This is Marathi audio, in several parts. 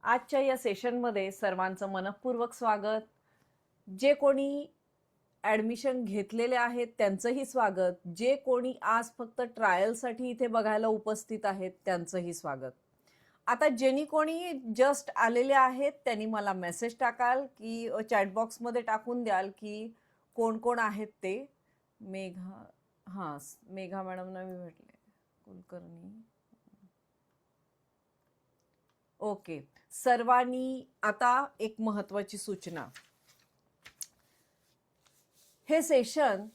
आजच्या या सेशनमध्ये सर्वांचं मनःपूर्वक स्वागत. जे कोणी ॲडमिशन घेतलेले आहेत त्यांचंही स्वागत. जे कोणी आज फक्त ट्रायलसाठी इथे बघायला उपस्थित आहेत त्यांचंही स्वागत. आता ज्यांनी कोणी जस्ट आलेले आहेत त्यांनी मला मेसेज टाकाल की चॅट बॉक्समध्ये टाकून द्याल की कोण कोण आहेत ते. मेघा मॅडमना मी भेटले. कुलकर्णी. ओके. सर्वांनी आता एक महत्त्वाची सूचना. हे सेशन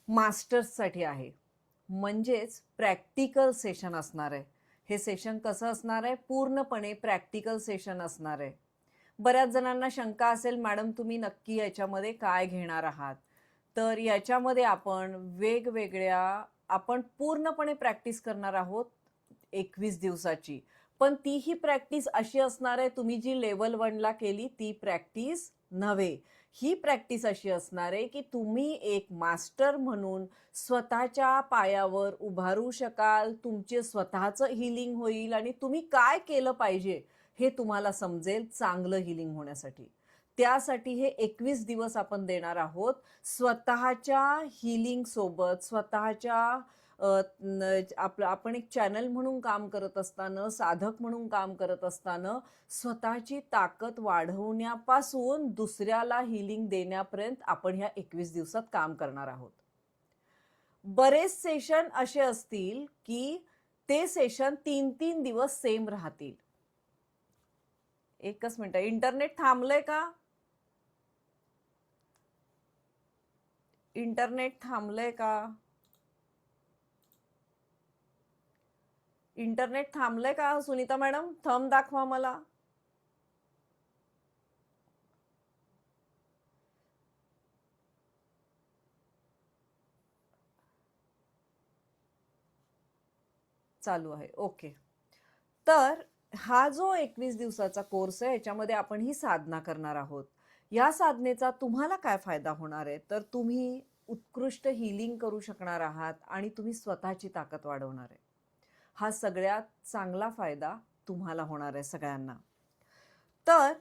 मास्टर्ससाठी आहे, म्हणजेच प्रॅक्टिकल सेशन असणार आहे. हे सेशन कसं असणार आहे? पूर्णपणे प्रॅक्टिकल सेशन असणार आहे. बऱ्याच जणांना शंका असेल, मॅडम तुम्ही नक्की याच्यामध्ये काय घेणार आहात? तर याच्यामध्ये आपण पूर्णपणे प्रॅक्टिस करणार आहोत 21 दिवसाची. पण तीही प्रॅक्टिस अशी असणार आहे, तुम्ही जी लेवल 1 ला केली ती प्रॅक्टिस नव्हे. ही प्रॅक्टिस अशी असणार आहे की तुम्ही एक मास्टर म्हणून स्वतःच्या पायावर उभारू शकाल, तुमचे स्वतःचं हिलिंग होईल आणि तुम्ही काय केलं पाहिजे हे तुम्हाला समजेल चांगलं हिलिंग होण्यासाठी. त्यासाठी हे 21 दिवस आपण देणार आहोत. स्वतःच्या हिलिंग सोबत स्वतःच्या आपण एक चॅनल म्हणून काम करत असताना, साधक म्हणून काम करत असताना स्वतःची ताकद वाढवण्यापासून दुसऱ्याला हिलिंग देण्यापर्यंत आपण ह्या 21 दिवसात काम करणार आहोत. बरेच सेशन असे असतील की ते सेशन 3-3 दिवस सेम राहतील. एकच मिनिट, इंटरनेट थांबलंय का? इंटरनेट थांबलंय का? इंटरनेट थांबलंय का सुनीता मॅडम? थंब दाखवा मला. चालू आहे. ओके. तर हा जो 21 दिवसाचा कोर्स आहे याच्यामध्ये आपण ही साधना करणार आहोत. या साधनेचा तुम्हाला काय फायदा होणार आहे? तर तुम्ही उत्कृष्ट हिलिंग करू शकणार आहात आणि तुम्ही स्वतःची ताकद वाढवणार आहे. हा सगळ्यात चांगला फायदा तुम्हाला होणार आहे सगळ्यांना. तर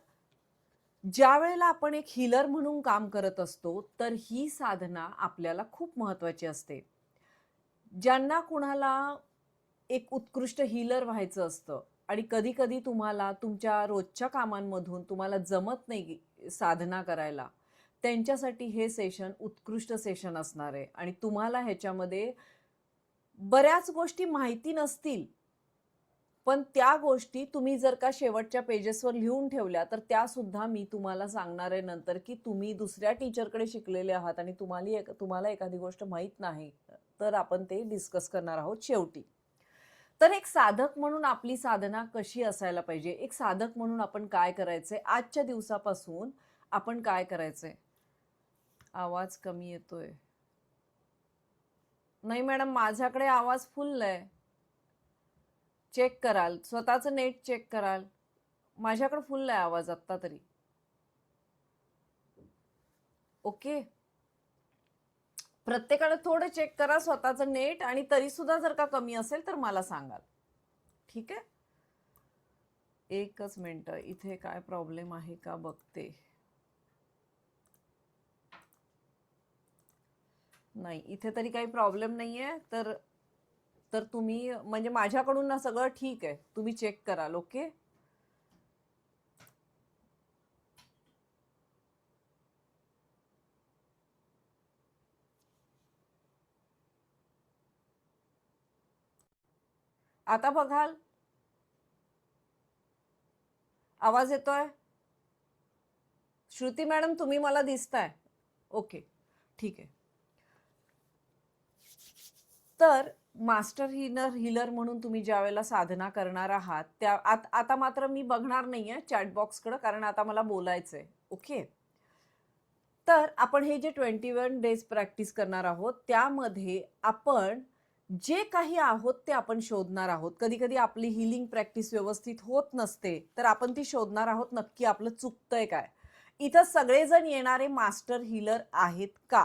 ज्या वेळेला आपण एक हीलर म्हणून काम करत असतो तर ही साधना आपल्याला खूप महत्त्वाची असते. ज्यांना कुणाला एक उत्कृष्ट हीलर व्हायचं असतं आणि कधी कधी तुम्हाला तुमच्या रोजच्या कामांमधून तुम्हाला जमत नाही साधना करायला, त्यांच्यासाठी हे सेशन उत्कृष्ट सेशन असणार आहे. आणि तुम्हाला ह्याच्यामध्ये बऱ्याच गोष्टी माहिती नसतील, पण त्या गोष्टी तुम्ही जर का शेवटच्या पेजेसवर लिहून ठेवल्या तर त्या सुद्धा मी तुम्हाला सांगणार आहे नंतर की तुम्ही दुसऱ्या टीचरकडे शिकलेले आहात आणि तुम्हाला एखादी गोष्ट माहीत नाही, तर आपण ते डिस्कस करणार आहोत शेवटी. तर एक साधक म्हणून आपली साधना कशी असायला पाहिजे? एक साधक म्हणून आपण काय करायचंय? आजच्या दिवसापासून आपण काय करायचंय? आवाज कमी येतोय. नाही मॅडम, माझ्याकडे आवाज फुल आहे. चेक कराल, स्वतःचं नेट चेक कराल. माझ्याकडे फुल आहे आवाज आत्ता तरी. ओके. प्रत्येकाने थोडं चेक करा स्वतःचं नेट, आणि तरी सुद्धा जर का कमी असेल तर मला सांगाल. ठीक आहे. एकच मिनिट, इथे काय प्रॉब्लेम आहे का बघते. नाही, इथे तरी काही प्रॉब्लेम नाहीये. तर तुम्ही म्हणजे माझ्याकडून ना सगळं ठीक आहे, तुम्ही चेक कराल. ओके. आता बघाल, आवाज येतोय? श्रुती मॅडम तुम्ही मला दिसताय? ओके, ठीक आहे. तर मास्टर हीलर म्हणून तुम्ही ज्या वेळेला साधना करणार आहात त्या आता मात्र मी बघणार नाहीये चॅट बॉक्सकडे, कारण आता मला बोलायचंय. ओके. तर आपण हे जे 21 डेज प्रॅक्टिस करणार आहोत त्यामध्ये आपण जे काही आहोत ते आपण शोधणार आहोत. कधी कधी आपली हिलिंग प्रॅक्टिस व्यवस्थित होत नसते, तर आपण ती शोधणार आहोत नक्की आपलं चुकतंय काय. इथं सगळेजण येणारे मास्टर हीलर आहेत का?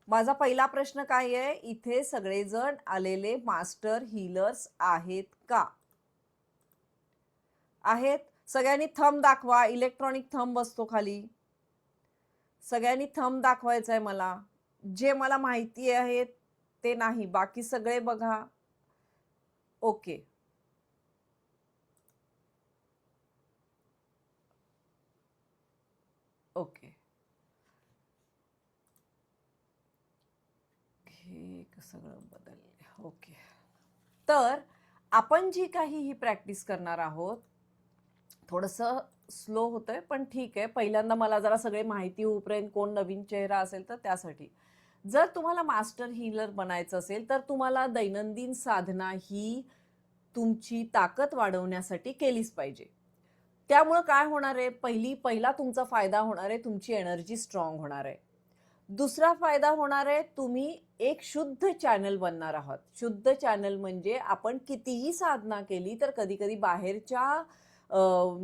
माझा पहिला प्रश्न काय आहे, इथे सगळेजण आलेले मास्टर हीलर्स आहेत का? आहेत. सगळ्यांनी थंब दाखवा. इलेक्ट्रॉनिक थंब असतो खाली. सगळ्यांनी थंब दाखवायचा आहे मला. जे मला माहिती आहे ते नाही, बाकी सगळे बघा. ओके. ओके. हे सगळं बदललं. ओके. तर आपण जी काही ही प्रॅक्टिस करणार आहोत, थोडंसं स्लो होतंय पण ठीक आहे. पहिल्यांदा मला जरा सगळे माहिती होऊपर्यंत, कोण नवीन चेहरा असेल तर त्यासाठी. जर तुम्हाला मास्टर हीलर बनायचं असेल तर तुम्हाला दैनंदिन साधना ही तुमची ताकद वाढवण्यासाठी केलीच पाहिजे. त्यामुळं काय होणार आहे, पहिला तुमचा फायदा होणार आहे, तुमची एनर्जी स्ट्रॉंग होणार आहे. दुसरा फायदा होणार आहे, तुम्ही एक शुद्ध चॅनल बनणार आहात. शुद्ध चॅनल म्हणजे आपण कितीही साधना केली तर कधी कधी बाहेरच्या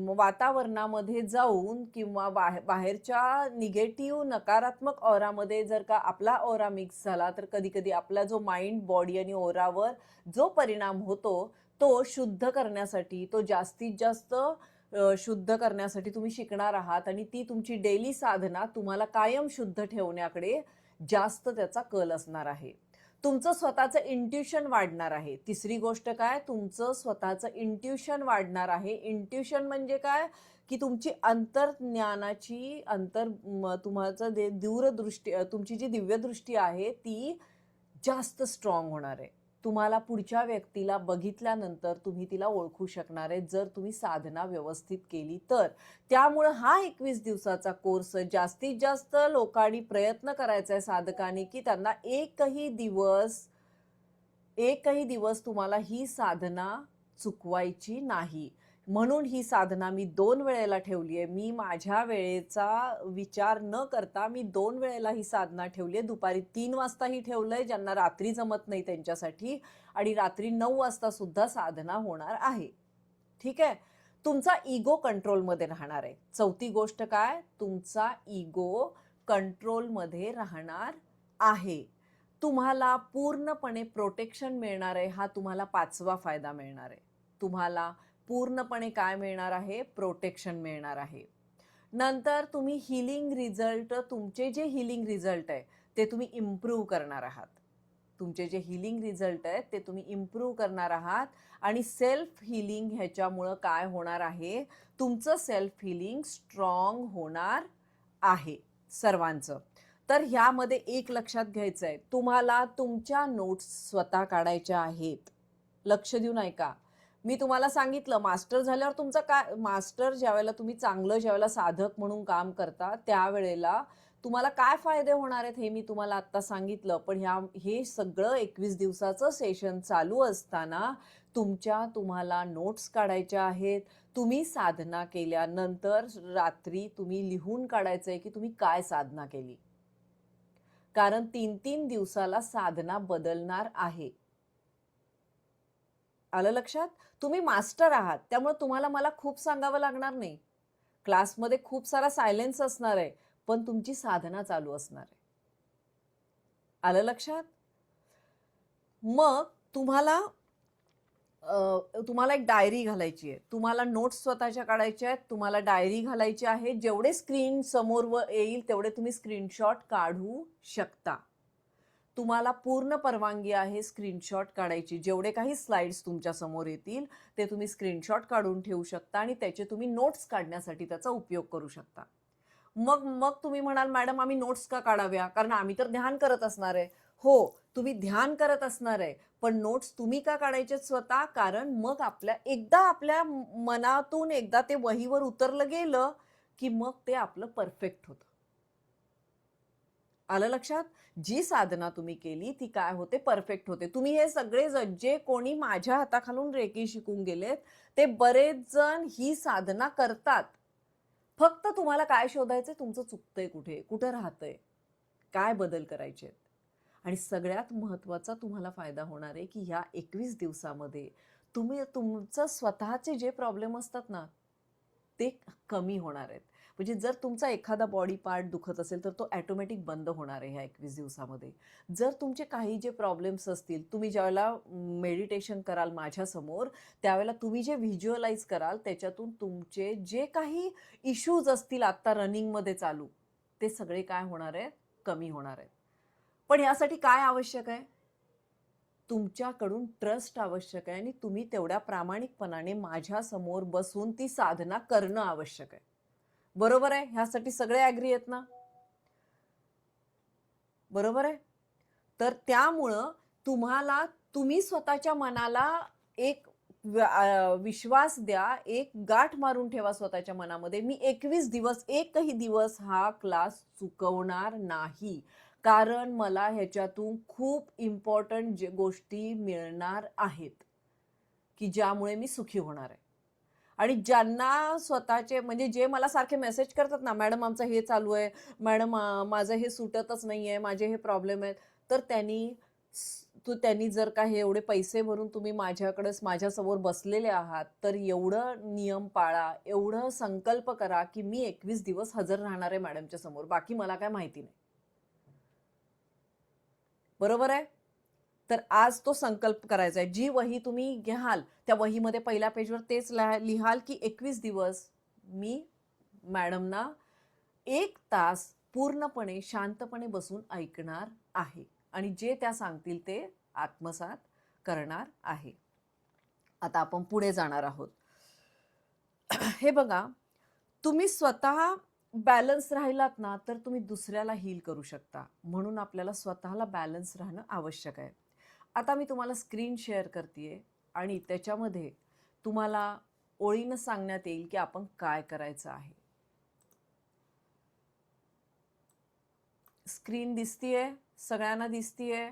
वातावरणामध्ये जाऊन किंवा बाहेरच्या निगेटिव्ह नकारात्मक ऑरामध्ये जर का आपला ऑरा मिक्स झाला तर कधी कधी आपला जो माइंड, बॉडी आणि ओरावर जो परिणाम होतो तो शुद्ध करण्यासाठी, तो जास्तीत जास्त शुद्ध करण्यासाठी तुम्ही शिकणार आहात आणि ती तुमची डेली साधना तुम्हाला कायम शुद्ध ठेवण्याकडे जास्त त्याचा कल असणार आहे. तुमचं स्वतःचं इंट्युशन वाढणार आहे. तिसरी गोष्ट काय, तुमचं स्वतःचं इंट्युशन वाढणार आहे. इंट्युशन म्हणजे काय, की तुमची अंतर्ज्ञानाची तुम्हाला दूरदृष्टी, तुमची जी दिव्यदृष्टी आहे ती जास्त स्ट्रॉंग होणार आहे. तुम्हाला पुढच्या व्यक्तीला बघितल्यानंतर तुम्ही तिला ओळखू शकणार आहे जर तुम्ही साधना व्यवस्थित केली तर. त्यामुळे हा 21 दिवसाचा कोर्स जास्तीत जास्त लोकांनी प्रयत्न करायचा आहे, साधकांनी, की त्यांना एकही दिवस तुम्हाला ही साधना चुकवायची नाही. म्हणून ही साधना मी 2 वेळेला ठेवली आहे. मी माझ्या वेळेचा विचार न करता मी 2 वेळेला ही साधना ठेवली आहे. दुपारी 3 वाजताही ठेवलंय, ज्यांना रात्री जमत नाही त्यांच्यासाठी, आणि रात्री 9 वाजता सुद्धा साधना होणार आहे. ठीक आहे. तुमचा इगो कंट्रोलमध्ये राहणार आहे. चौथी गोष्ट काय, तुमचा इगो कंट्रोलमध्ये राहणार आहे. तुम्हाला पूर्णपणे प्रोटेक्शन मिळणार आहे. हा तुम्हाला 5वा फायदा मिळणार आहे. तुम्हाला पूर्णपणे काय मिळणार आहे, प्रोटेक्शन मिळणार आहे. नंतर तुम्ही हिलिंग रिझल्ट, तुमचे जे हिलिंग रिझल्ट आहे ते तुम्ही इम्प्रूव्ह करणार आहात. तुमचे जे हिलिंग रिझल्ट आहेत ते तुम्ही इम्प्रूव्ह करणार आहात. आणि सेल्फ हिलिंग ह्याच्यामुळं काय होणार आहे, तुमचं सेल्फ हिलिंग स्ट्रॉंग होणार आहे सर्वांचं. तर ह्यामध्ये एक लक्षात घ्यायचं आहे, तुम्हाला तुमच्या नोट्स स्वतः काढायच्या आहेत. लक्ष देऊन ऐका. मी तुम्हाला सांगितलं मास्टर झाल्यावर तुमचं काय, मास्टर ज्यावेळेला तुम्ही चांगलं, ज्यावेळेला साधक म्हणून काम करता त्यावेळेला तुम्हाला काय फायदे होणार आहेत हे मी तुम्हाला आता सांगितलं. पण हे सगळं 21 दिवसाचं सेशन चालू असताना तुम्हाला नोट्स काढायच्या आहेत. तुम्ही साधना केल्यानंतर रात्री तुम्ही लिहून काढायचंय की तुम्ही काय साधना केली, कारण 3-3 दिवसाला साधना बदलणार आहे. आलं लक्षात? तुम्ही मास्टर आहात त्यामुळे तुम्हाला मला खूप सांगावं लागणार नाही. क्लासमध्ये खूप सारा सायलेन्स असणार आहे पण तुमची साधना चालू असणार आहे. आलं लक्षात? मग तुम्हाला एक डायरी घालायची आहे. तुम्हाला नोट्स स्वतःच्या काढायच्या आहेत. तुम्हाला डायरी घालायची आहे. जेवढे स्क्रीन समोर येईल तेवढे तुम्ही स्क्रीनशॉट काढू शकता. तुम्हाला पूर्ण परवानगी आहे स्क्रीनशॉट काढायची. जेवढे काही स्लाइड्स तुमच्या समोर येतील ते तुम्ही स्क्रीनशॉट काढून ठेवू शकता आणि त्याचे तुम्ही नोट्स काढण्यासाठी त्याचा उपयोग करू शकता. मग तुम्ही म्हणाल मॅडम आम्ही नोट्स का काढाव्या, कारण आम्ही तर ध्यान करत असणार आहे. हो, तुम्ही ध्यान करत असणार आहे पण नोट्स तुम्ही का काढायचे स्वतः, कारण मग आपल्या मनातून एकदा ते वहीवर उतरलं गेलं की मग ते आपलं परफेक्ट होतं. आलं लक्षात? जी साधना तुम्ही केली ती काय होते, परफेक्ट होते. तुम्ही हे सगळे जे कोणी माझ्या हाताखालून रेकी शिकून गेलेत ते बरेच जण ही साधना करतात. फक्त तुम्हाला काय शोधायचंय, तुमचं चुकतंय कुठे राहतंय, काय बदल करायचे. आणि सगळ्यात महत्वाचा तुम्हाला फायदा होणार आहे की ह्या 21 दिवसामध्ये तुम्ही तुमचं स्वतःचे जे प्रॉब्लेम असतात ना ते कमी होणार आहेत. म्हणजे जर तुमचा एखादा बॉडी पार्ट दुखत असेल तर तो ॲटोमॅटिक बंद होणार आहे ह्या 21 दिवसामध्ये. जर तुमचे काही जे प्रॉब्लेम्स असतील, तुम्ही ज्यावेळेला मेडिटेशन कराल माझ्यासमोर, त्यावेळेला तुम्ही जे व्हिज्युअलाइज कराल त्याच्यातून तुमचे जे काही इश्यूज असतील आत्ता रनिंगमध्ये चालू, ते सगळे काय होणार आहेत? कमी होणार आहेत. पण यासाठी काय आवश्यक आहे? तुमच्याकडून ट्रस्ट आवश्यक आहे आणि तुम्ही तेवढ्या प्रामाणिकपणाने माझ्यासमोर बसून ती साधना करणं आवश्यक आहे. बरोबर आहे? ह्यासाठी सगळे ॲग्री आहेत ना? बरोबर आहे? तर त्यामुळं तुम्ही स्वतःच्या मनाला एक विश्वास द्या, एक गाठ मारून ठेवा स्वतःच्या मनामध्ये, मी 21 दिवस, एकही दिवस हा क्लास चुकवणार नाही. कारण मला ह्याच्यातून खूप इम्पॉर्टंट गोष्टी मिळणार आहेत, की ज्यामुळे मी सुखी होणार आहे. आणि ज्यांना स्वतःचे म्हणजे जे मला सारखे मेसेज करतात ना, मॅडम आमचं हे चालू आहे, मॅडम माझं हे सुटतच नाहीये, माझे हे प्रॉब्लेम आहेत, तर त्यांनी जर का हे एवढे पैसे भरून तुम्ही माझ्यासमोर बसलेले आहात, तर एवढं नियम पाळा, एवढं संकल्प करा, की मी 21 दिवस हजर राहणार आहे मॅडमच्या समोर, बाकी मला काय माहिती नाही. बरोबर आहे? तर आज तो संकल्प करायचा आहे. जी वही तुम्ही घ्याल, त्या वहीमध्ये पहिल्या पेजवर तेच लिहाल, की 21 दिवस मी मॅडमना 1 तास पूर्णपणे शांतपणे बसून ऐकणार आहे आणि जे त्या सांगतील ते आत्मसात करणार आहे. आता आपण पुढे जाणार आहोत. हे बघा, तुम्ही स्वतः बॅलन्स राहिलात ना, तर तुम्ही दुसऱ्याला हील करू शकता. म्हणून आपल्याला स्वतःला बॅलन्स राहणं आवश्यक आहे. आता मी तुम्हाला स्क्रीन शेअर करतेय आणि त्याच्यामध्ये तुम्हाला ओळीनं सांगण्यात येईल की आपण काय करायचं आहे. स्क्रीन दिसतीये? सगळ्यांना दिसतीये?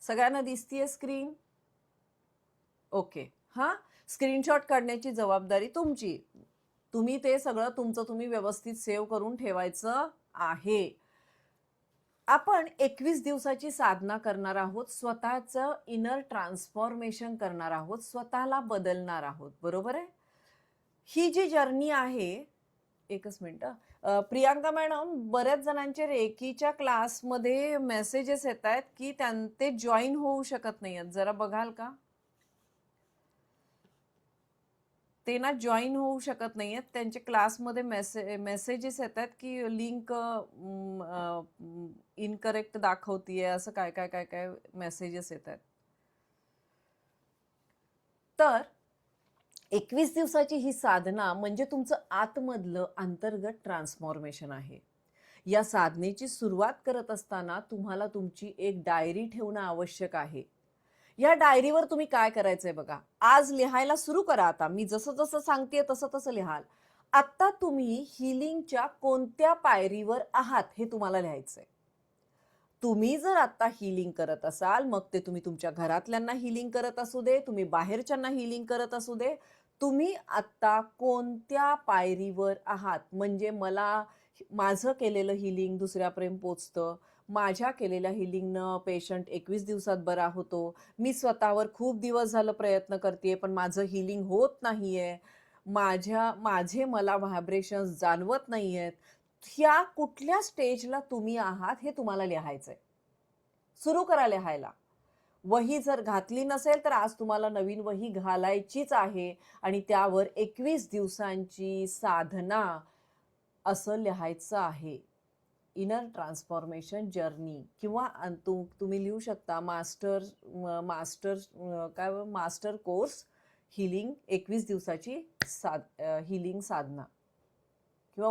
सगळ्यांना दिसतीये स्क्रीन? ओके. हा, स्क्रीनशॉट काढण्याची जबाबदारी तुमची. तुम्ही ते सगळं तुमचं तुम्ही व्यवस्थित सेव्ह करून ठेवायचं आहे. आपण 21 दिवसाची साधना करणार आहोत, स्वतःचं इनर ट्रान्सफॉर्मेशन करणार आहोत, स्वतःला बदलणार आहोत. बरोबर आहे? ही जी जर्नी आहे, एकच मिनिट, प्रियांका मॅडम, बऱ्याच जणांचे रेकीच्या क्लासमध्ये मेसेजेस येत आहेत की ते जॉईन होऊ शकत नाहीयेत. जरा बघाल का? ते ना जॉईन होऊ शकत नाहीयेत. त्यांच्या क्लासमध्ये मेसेजेस येत आहेत की लिंक इनकरेक्ट दाखवतीये, असं काय काय काय काय मेसेजेस येत आहेत. तर 21 दिवसाची ही साधना म्हणजे तुमचं आतमधलं अंतर्गत ट्रान्सफॉर्मेशन आहे. या साधनेची सुरुवात करत असताना तुम्हाला तुमची एक डायरी ठेवणं आवश्यक आहे. या डायरीवर तुम्ही काय करायचंय बघा, आज लिहायला सुरू करा. आता मी जसं जसं सांगतेय तसं तसं लिहाल. आता तुम्ही हिलिंगच्या कोणत्या पायरीवर आहात हे तुम्हाला लिहायचंय. तुम्ही जर आता हिलिंग करत असाल, मग ते तुम्ही तुमच्या घरातल्यांना हिलिंग करत असू दे, तुम्ही बाहेरच्यांना हिलिंग करत असू दे, तुम्ही आता कोणत्या पायरीवर आहात. म्हणजे माझं केलेलं हिलिंग दुसऱ्यापर्यंत पोचतं, माझ्या केलेल्या हिलिंगनं पेशंट 21 दिवसात बरा होतो, मी स्वतःवर खूप दिवस झालं प्रयत्न करतेय पण माझं हिलिंग होत नाहीये, माझे मला व्हायब्रेशन्स जाणवत नाहीयेत. ह्या कुठल्या स्टेजला तुम्ही आहात हे तुम्हाला लिहायचंय. सुरू करा लिहायला. वही जर घातली नसेल तर आज तुम्हाला नवीन वही घालायचीच आहे आणि त्यावर 21 दिवसांची साधना असं लिहायचं आहे. इनर ट्रान्सफॉर्मेशन जर्नी, किंवा तुम्ही लिहू शकता मास्टर कोर्स हिलिंग 21 दिवसाची हिलिंग साधना किंवा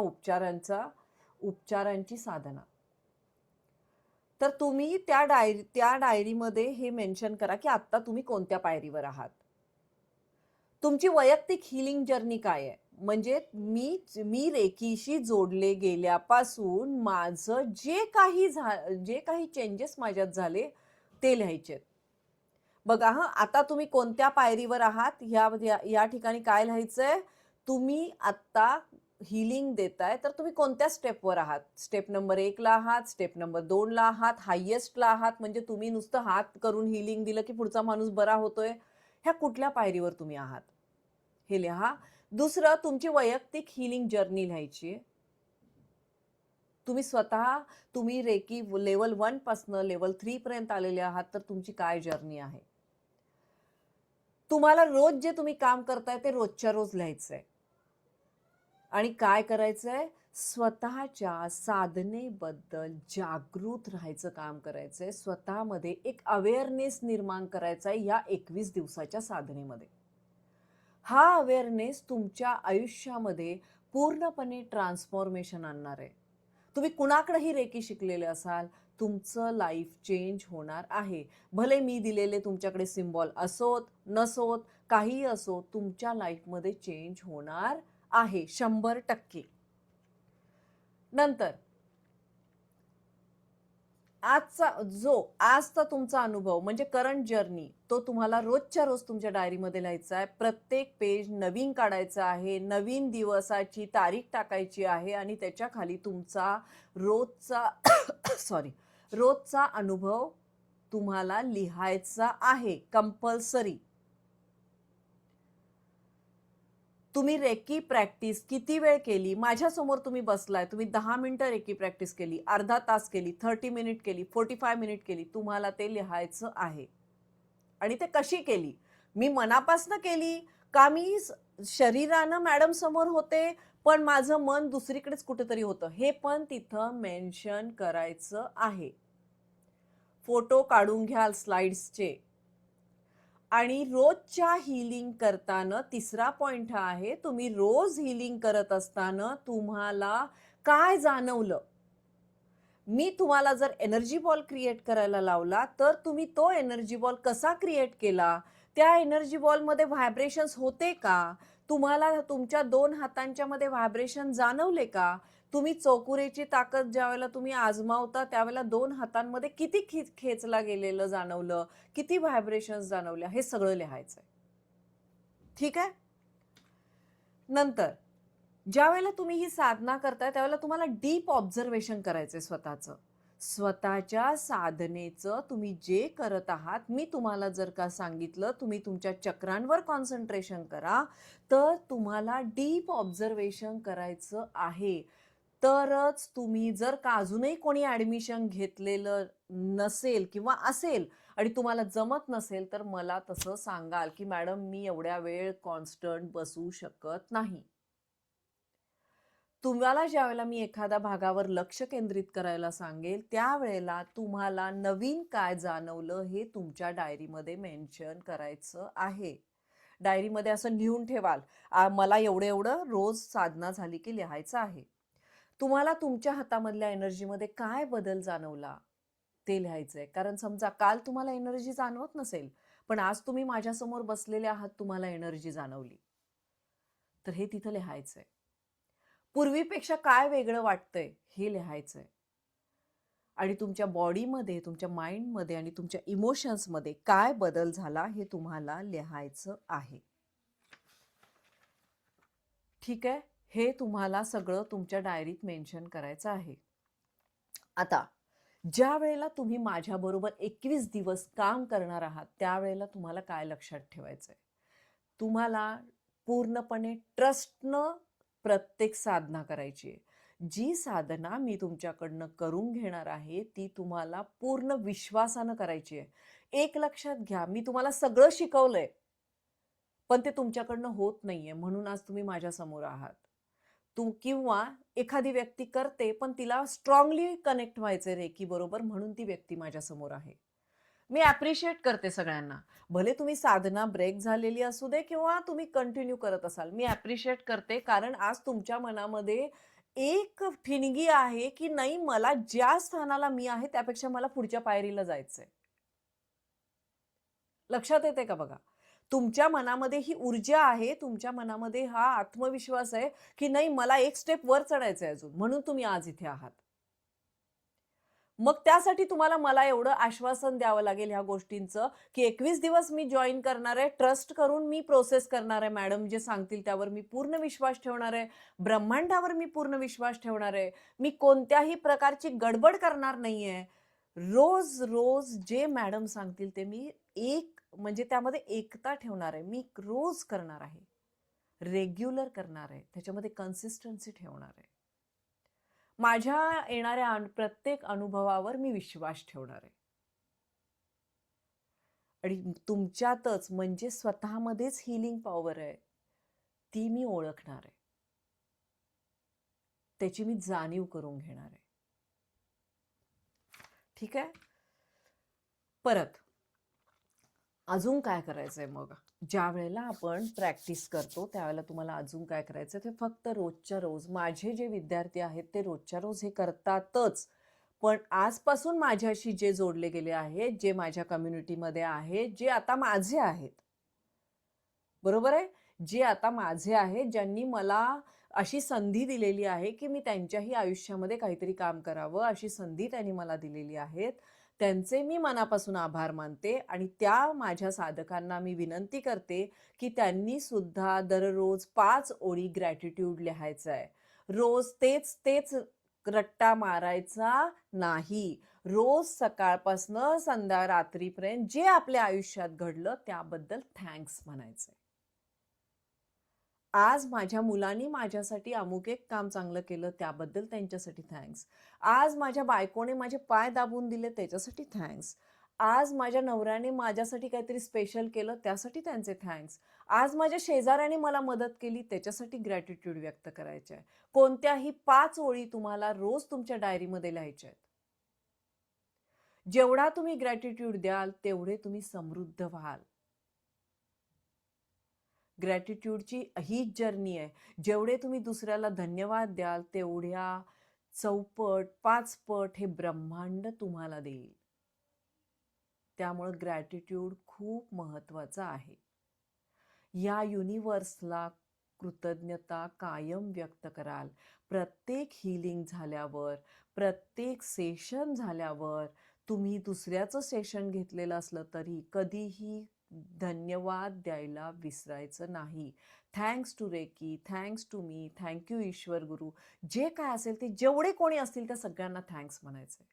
उपचारांची साधना. तर तुम्ही त्या डायरीमध्ये हे मेन्शन करा की आता तुम्ही कोणत्या पायरीवर आहात. तुमची वैयक्तिक हिलिंग जर्नी काय आहे, म्हणजे मी रेकीशी जोडले गेल्यापासून माझं जे काही चेंजेस माझ्यात झाले ते लिहायचे. बघा हा, आता तुम्ही कोणत्या पायरीवर आहात या ठिकाणी काय लिहायचंय. तुम्ही आता हिलिंग देताय तर तुम्ही कोणत्या स्टेपवर आहात. स्टेप नंबर 1 ला आहात, स्टेप नंबर 2 ला आहात, हायेस्टला आहात. म्हणजे तुम्ही नुसतं हात करून हिलिंग दिलं की पुढचा माणूस बरा होतोय ह्या कुठल्या पायरीवर तुम्ही आहात हे लिहा. दुसरं, तुमची वैयक्तिक हीलिंग जर्नी लिहायची आहे. तुम्ही स्वतः तुम्ही रेकी लेवल 1 पासून लेवल 3 पर्यंत आलेले आहात, तर तुमची काय जर्नी आहे. तुम्हाला रोज जे तुम्ही काम करताय ते रोजच्या रोज लिहायचंय. आणि काय करायचंय, स्वतःच्या साधनेबद्दल जागृत राहायचं काम करायचंय. स्वतःमध्ये एक अवेअरनेस निर्माण करायचा आहे या 21 दिवसाच्या साधनेमध्ये. हा अवेअरनेस तुमच्या आयुष्यामध्ये पूर्णपणे ट्रान्सफॉर्मेशन आणणार आहे. तुम्ही कुणाकडेही रेकी शिकलेले असाल, तुमचं लाईफ चेंज होणार आहे. भले मी दिलेले तुमच्याकडे सिम्बॉल असोत नसोत, काहीही असो, तुमच्या लाईफमध्ये चेंज होणार आहे 100%. नंतर आजचा तुमचा अनुभव म्हणजे करंट जर्नी, तो तुम्हाला रोजच्या रोज तुमच्या डायरीमध्ये लिहायचा आहे. प्रत्येक पेज नवीन काढायचं आहे, नवीन दिवसाची तारीख टाकायची आहे आणि त्याच्या खाली तुमचा रोजचा रोजचा अनुभव तुम्हाला लिहायचा आहे कंपल्सरी. तुम्ही रेकी प्रॅक्टिस किती वेळ केली, माझ्यासमोर तुम्ही बसलाय, तुम्ही 10 मिनिटं रेकी प्रॅक्टिस केली, अर्धा तास केली, 30 मिनिट केली, 45 मिनिट केली, तुम्हाला ते लिहायचं आहे. आणि ते कशी केली, मी मनापासून केली का मी शरीरानं मॅडम समोर होते पण माझं मन दुसरीकडेच कुठेतरी होतं, हे पण तिथं मेन्शन करायचं आहे. फोटो काढून घ्याल स्लाइड्सचे. आणि रोजच्या हीलिंग करताना तिसरा पॉइंट हा आहे, तुम्ही रोज हीलिंग करत असताना तुम्हाला काय जाणवलं. मी तुम्हाला जर एनर्जी बॉल क्रिएट करायला लावला तर तुम्ही तो एनर्जी बॉल कसा क्रिएट केला, त्या एनर्जी बॉलमध्ये व्हायब्रेशन्स होते का, तुम्हाला तुमच्या 2 हातांच्या मध्ये व्हायब्रेशन जाणवले का, तुम्ही चौकुरेची ताकद ज्यावेळेला तुम्ही आजमावता त्यावेळेला 2 हातांमध्ये किती खेचला गेलेलं जाणवलं, किती व्हायब्रेशन्स जाणवल्या, हे सगळं लिहायचंय. ठीक आहे. नंतर ज्यावेळेला तुम्ही ही साधना करताय त्यावेळेला तुम्हाला डीप ऑब्झर्वेशन करायचंय स्वतःच्या साधनेचं. तुम्ही जे करत आहात, मी तुम्हाला जर का सांगितलं तुम्ही तुमच्या चक्रांवर कॉन्सन्ट्रेशन करा, तर तुम्हाला डीप ऑब्झर्वेशन करायचं आहे. तरच तुम्ही, जर का अजूनही कोणी ऍडमिशन घेतलेलं नसेल किंवा असेल आणि तुम्हाला जमत नसेल, तर मला तसं सांगाल की मॅडम मी एवढ्या वेळ कॉन्स्टंट बसू शकत नाही. तुम्हाला ज्यावेळेला मी एखाद्या भागावर लक्ष केंद्रित करायला सांगेल, त्यावेळेला तुम्हाला नवीन काय जाणवलं हे तुमच्या डायरीमध्ये मेन्शन करायचं आहे. डायरीमध्ये असं लिहून ठेवाल, मला एवढं रोज साधना झाली की लिहायचं आहे. तुम्हाला तुमच्या हातामधल्या एनर्जीमध्ये काय बदल जाणवला ते लिहायचंय. कारण समजा काल तुम्हाला एनर्जी जाणवत नसेल, पण आज तुम्ही माझ्यासमोर बसलेले आहात, तुम्हाला एनर्जी जाणवली, तर हे तिथं लिहायचंय. पूर्वीपेक्षा काय वेगळं वाटतंय हे लिहायचंय. आणि तुमच्या बॉडीमध्ये, तुमच्या माइंडमध्ये आणि तुमच्या इमोशन्समध्ये काय बदल झाला हे तुम्हाला लिहायचं आहे. ठीक आहे. हे तुम्हाला सगळं तुमच्या डायरीत मेन्शन करायचं आहे. आता ज्या वेळेला तुम्ही माझ्याबरोबर 21 दिवस काम करणार आहात, त्यावेळेला तुम्हाला काय लक्षात ठेवायचंय, तुम्हाला पूर्णपणे ट्रस्टनं प्रत्येक साधना करायची आहे. जी साधना मी तुमच्याकडनं करून घेणार आहे ती तुम्हाला पूर्ण विश्वासानं करायची आहे. एक लक्षात घ्या, मी तुम्हाला सगळं शिकवलंय, पण ते तुमच्याकडनं होत नाहीये, म्हणून आज तुम्ही माझ्या समोर आहात. किंवा एखादी व्यक्ती करते पण तिला स्ट्रॉंगली कनेक्ट व्हायचे रेकी बरोबर, म्हणून ती व्यक्ती माझ्या समोर आहे. मी ॲप्रिशिएट करते सगळ्यांना. भले तुम्ही साधना ब्रेक झालेली असू दे किंवा तुम्ही कंटिन्यू करत असाल, मी ॲप्रिशिएट करते. कारण आज तुमच्या मनामध्ये एक ठिणगी आहे की नाही, मला ज्या स्थानाला मी आहे त्यापेक्षा मला पुढच्या पायरीला जायचंय. लक्षात येते का बघा, तुमच्या मनामध्ये ही ऊर्जा आहे, तुमच्या मनामध्ये हा आत्मविश्वास आहे की नाही, मला एक स्टेप वर चढायचंय अजून, म्हणून तुम्ही आज इथे आहात. मग त्यासाठी तुम्हाला मला एवढं आश्वासन द्यावं लागेल ह्या गोष्टींचं की 21 दिवस मी जॉईन करणार आहे, ट्रस्ट करून मी प्रोसेस करणार आहे, मॅडम जे सांगतील त्यावर मी पूर्ण विश्वास ठेवणार आहे, ब्रह्मांडावर मी पूर्ण विश्वास ठेवणार आहे, मी कोणत्याही प्रकारची गडबड करणार नाहीये, रोज रोज जे मॅडम सांगतील ते मी म्हणजे त्यामध्ये एकता ठेवणार आहे. मी रोज करणार आहे, रेग्युलर करणार आहे, त्याच्यामध्ये कन्सिस्टन्सी ठेवणार आहे. माझ्या येणाऱ्या प्रत्येक अनुभवावर मी विश्वास ठेवणार आहे. आणि तुमच्यातच म्हणजे स्वतःमध्येच हिलिंग पॉवर आहे, ती मी ओळखणार आहे, त्याची मी जाणीव करून घेणार आहे. ठीक आहे. परत अजून काय करायचंय मग? ज्या वेळेला आपण प्रॅक्टिस करतो त्यावेळेला तुम्हाला अजून काय करायचं ते फक्त रोजच्या रोज, माझे जे विद्यार्थी आहेत ते रोजच्या रोज हे करतातच, पण आजपासून माझ्याशी जे जोडले गेले आहेत, जे माझ्या कम्युनिटीमध्ये आहेत, जे आता माझे आहेत, बरोबर आहे, जे आता माझे आहेत, ज्यांनी मला अशी संधी दिलेली आहे की मी त्यांच्याही आयुष्यामध्ये काहीतरी काम करावं, अशी संधी त्यांनी मला दिलेली आहेत, त्यांचे मी मनापासून आभार मानते. आणि त्या माझ्या साधकांना मी विनंती करते की त्यांनी सुद्धा दररोज 5 ओळी ग्रॅटिट्यूड लिहायचं आहे. रोज तेच तेच रट्टा मारायचा नाही. रोज सकाळपासनं संध्या रात्रीपर्यंत जे आपल्या आयुष्यात घडलं त्याबद्दल थँक्स म्हणायचं. आज माझ्या मुलांनी माझ्यासाठी अमुक एक काम चांगलं केलं त्याबद्दल त्यांच्यासाठी थँक्स. आज माझ्या बायकोने माझे पाय दाबून दिले त्याच्यासाठी थँक्स. आज माझ्या नवऱ्याने माझ्यासाठी काहीतरी स्पेशल केलं त्यासाठी त्यांचे थँक्स. आज माझ्या शेजाऱ्याने मला मदत केली त्याच्यासाठी ग्रॅटिट्यूड व्यक्त करायचे आहे. कोणत्याही 5 ओळी तुम्हाला रोज तुमच्या डायरीमध्ये लिहायच्या आहेत. जेवढा तुम्ही ग्रॅटिट्यूड द्याल तेवढे तुम्ही समृद्ध व्हाल. ग्रॅटिट्यूडची हीच जर्नी आहे. जेवढे तुम्ही दुसऱ्याला धन्यवाद द्याल तेवढ्या चौपट 5 पट हे ब्रह्मांड तुम्हाला देईल. त्यामुळे ग्रॅटिट्यूड खूप महत्वाचा आहे. या युनिव्हर्सला कृतज्ञता कायम व्यक्त कराल. प्रत्येक हिलिंग झाल्यावर, प्रत्येक सेशन झाल्यावर, तुम्ही दुसऱ्याचं सेशन घेतलेलं असलं तरी कधीही धन्यवाद द्यायला विसरायचं नाही. Thanks to Reiki, thanks to me, thank you Ishwar guru, जे काय असेल ते जेवढे कोणी असतील त्या सगळ्यांना थँक्स म्हणायचंय.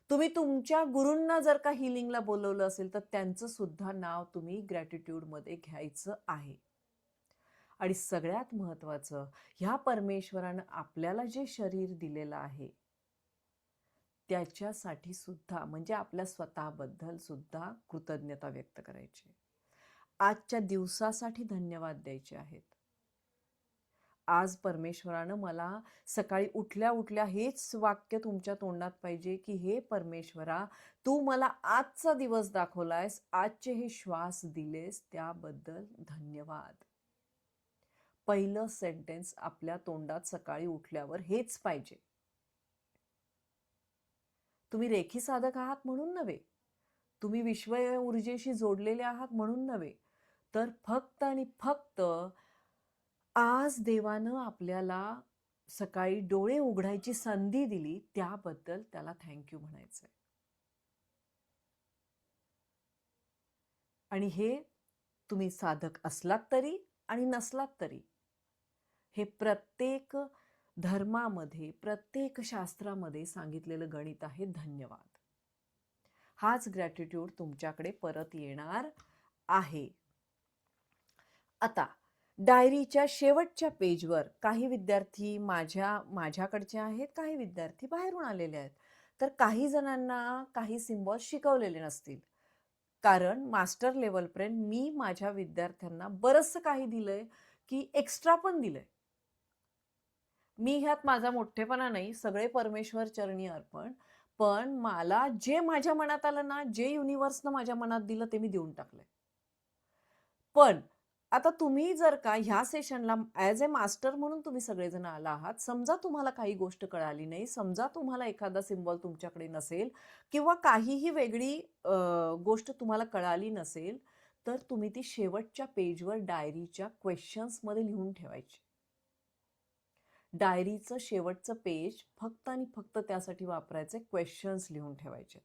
तुम्ही तुमच्या गुरूंना जर का हिलिंगला बोलवलं असेल तर त्यांचं सुद्धा नाव तुम्ही ग्रॅटिट्यूडमध्ये घ्यायचं आहे. आणि सगळ्यात महत्वाचं, ह्या परमेश्वरानं आपल्याला जे शरीर दिलेलं आहे त्याच्यासाठी सुद्धा म्हणजे आपल्या स्वतःबद्दल सुद्धा कृतज्ञता व्यक्त करायची. आजच्या दिवसासाठी धन्यवाद द्यायचे आहेत. आज परमेश्वरानं मला सकाळी उठल्या उठल्या हेच वाक्य तुमच्या तोंडात पाहिजे की हे परमेश्वरा, तू मला आजचा दिवस दाखवलायस, आजचे हे श्वास दिलेस त्याबद्दल धन्यवाद. पहिलं सेंटेन्स आपल्या तोंडात सकाळी उठल्यावर हेच पाहिजे. तुम्ही रेखी साधक आहात म्हणून नव्हे, तुम्ही विश्व ऊर्जेशी जोडलेले आहात म्हणून नव्हे, तर फक्त आणि फक्त आज देवानं आपल्याला सकाळी डोळे उघडायची संधी दिली त्याबद्दल त्याला थँक्यू म्हणायचंय. आणि हे तुम्ही साधक असलात तरी आणि नसलात तरी, हे प्रत्येक धर्मामध्ये, प्रत्येक शास्त्रामध्ये सांगितलेलं गणित आहे धन्यवाद. हाच ग्रॅटिट्यूड तुमच्याकडे परत येणार आहे. आता डायरीच्या शेवटच्या पेजवर काही विद्यार्थी माझ्याकडचे आहेत, काही विद्यार्थी बाहेरून आलेले आहेत. तर काही जणांना काही सिम्बॉल्स शिकवलेले नसतील, कारण मास्टर लेवलपर्यंत मी माझ्या विद्यार्थ्यांना बरंचसं काही दिलंय की एक्स्ट्रा पण दिलंय. मी ह्यात माझा मोठेपणा नाही, सगळे परमेश्वर चरणी अर्पण. पण मला जे माझ्या मनात आलं ना, जे युनिव्हर्सनं माझ्या मनात दिलं ते मी देऊन टाकलंय. पण आता तुम्ही जर का ह्या सेशनला ॲज अ मास्टर म्हणून तुम्ही सगळेजण आला आहात, समजा तुम्हाला काही गोष्ट कळाली नाही, समजा तुम्हाला एखादा सिम्बॉल तुमच्याकडे नसेल किंवा काहीही वेगळी गोष्ट तुम्हाला कळाली नसेल, तर तुम्ही ती शेवटच्या पेजवर डायरीच्या क्वेश्चन्समध्ये लिहून ठेवायची. डायरीचं शेवटचं पेज फक्त आणि फक्त त्यासाठी वापरायचे, क्वेश्चन्स लिहून ठेवायचे.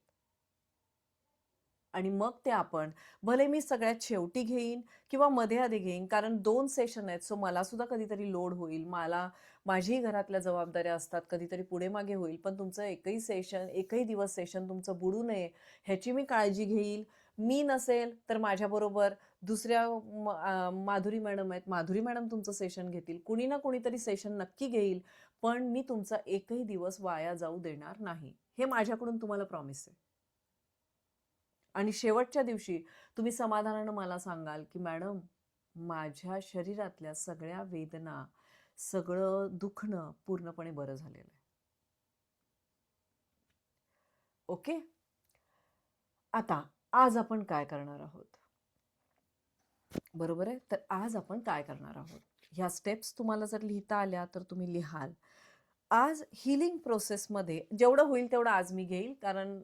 आणि मग ते आपण, भले मी सगळ्यात शेवटी घेईन किंवा मध्ये आधी घेईन, कारण 2 सेशन आहेत, सो मला सुद्धा कधीतरी लोड होईल, मला माझ्याही घरातल्या जबाबदाऱ्या असतात, कधीतरी पुढे मागे होईल, पण तुमचं एकही दिवस सेशन तुमचं बुडू नये ह्याची मी काळजी घेईल. मी नसेल तर माझ्याबरोबर दुसऱ्या माधुरी मॅडम आहेत, माधुरी मॅडम तुमचं सेशन घेतील, कुणी ना कुणीतरी सेशन नक्की घेईल, पण मी तुमचा एकही दिवस वाया जाऊ देणार नाही, हे माझ्याकडून तुम्हाला प्रॉमिस आहे. आणि शेवटच्या दिवशी तुम्ही समाधानानं मला सांगाल की मॅडम, माझ्या शरीरातल्या सगळ्या वेदना, सगळं दुखणं पूर्णपणे बरं झालेलं आहे. ओके. आता आज आपण काय करणार आहोत, बरोबर आहे? तर आज आपण काय करणार आहोत, ह्या स्टेप्स तुम्हाला जर लिहिता आल्या तर तुम्ही लिहाल. आज हिलिंग प्रोसेसमध्ये जेवढं होईल तेवढं आज मी घेईल, कारण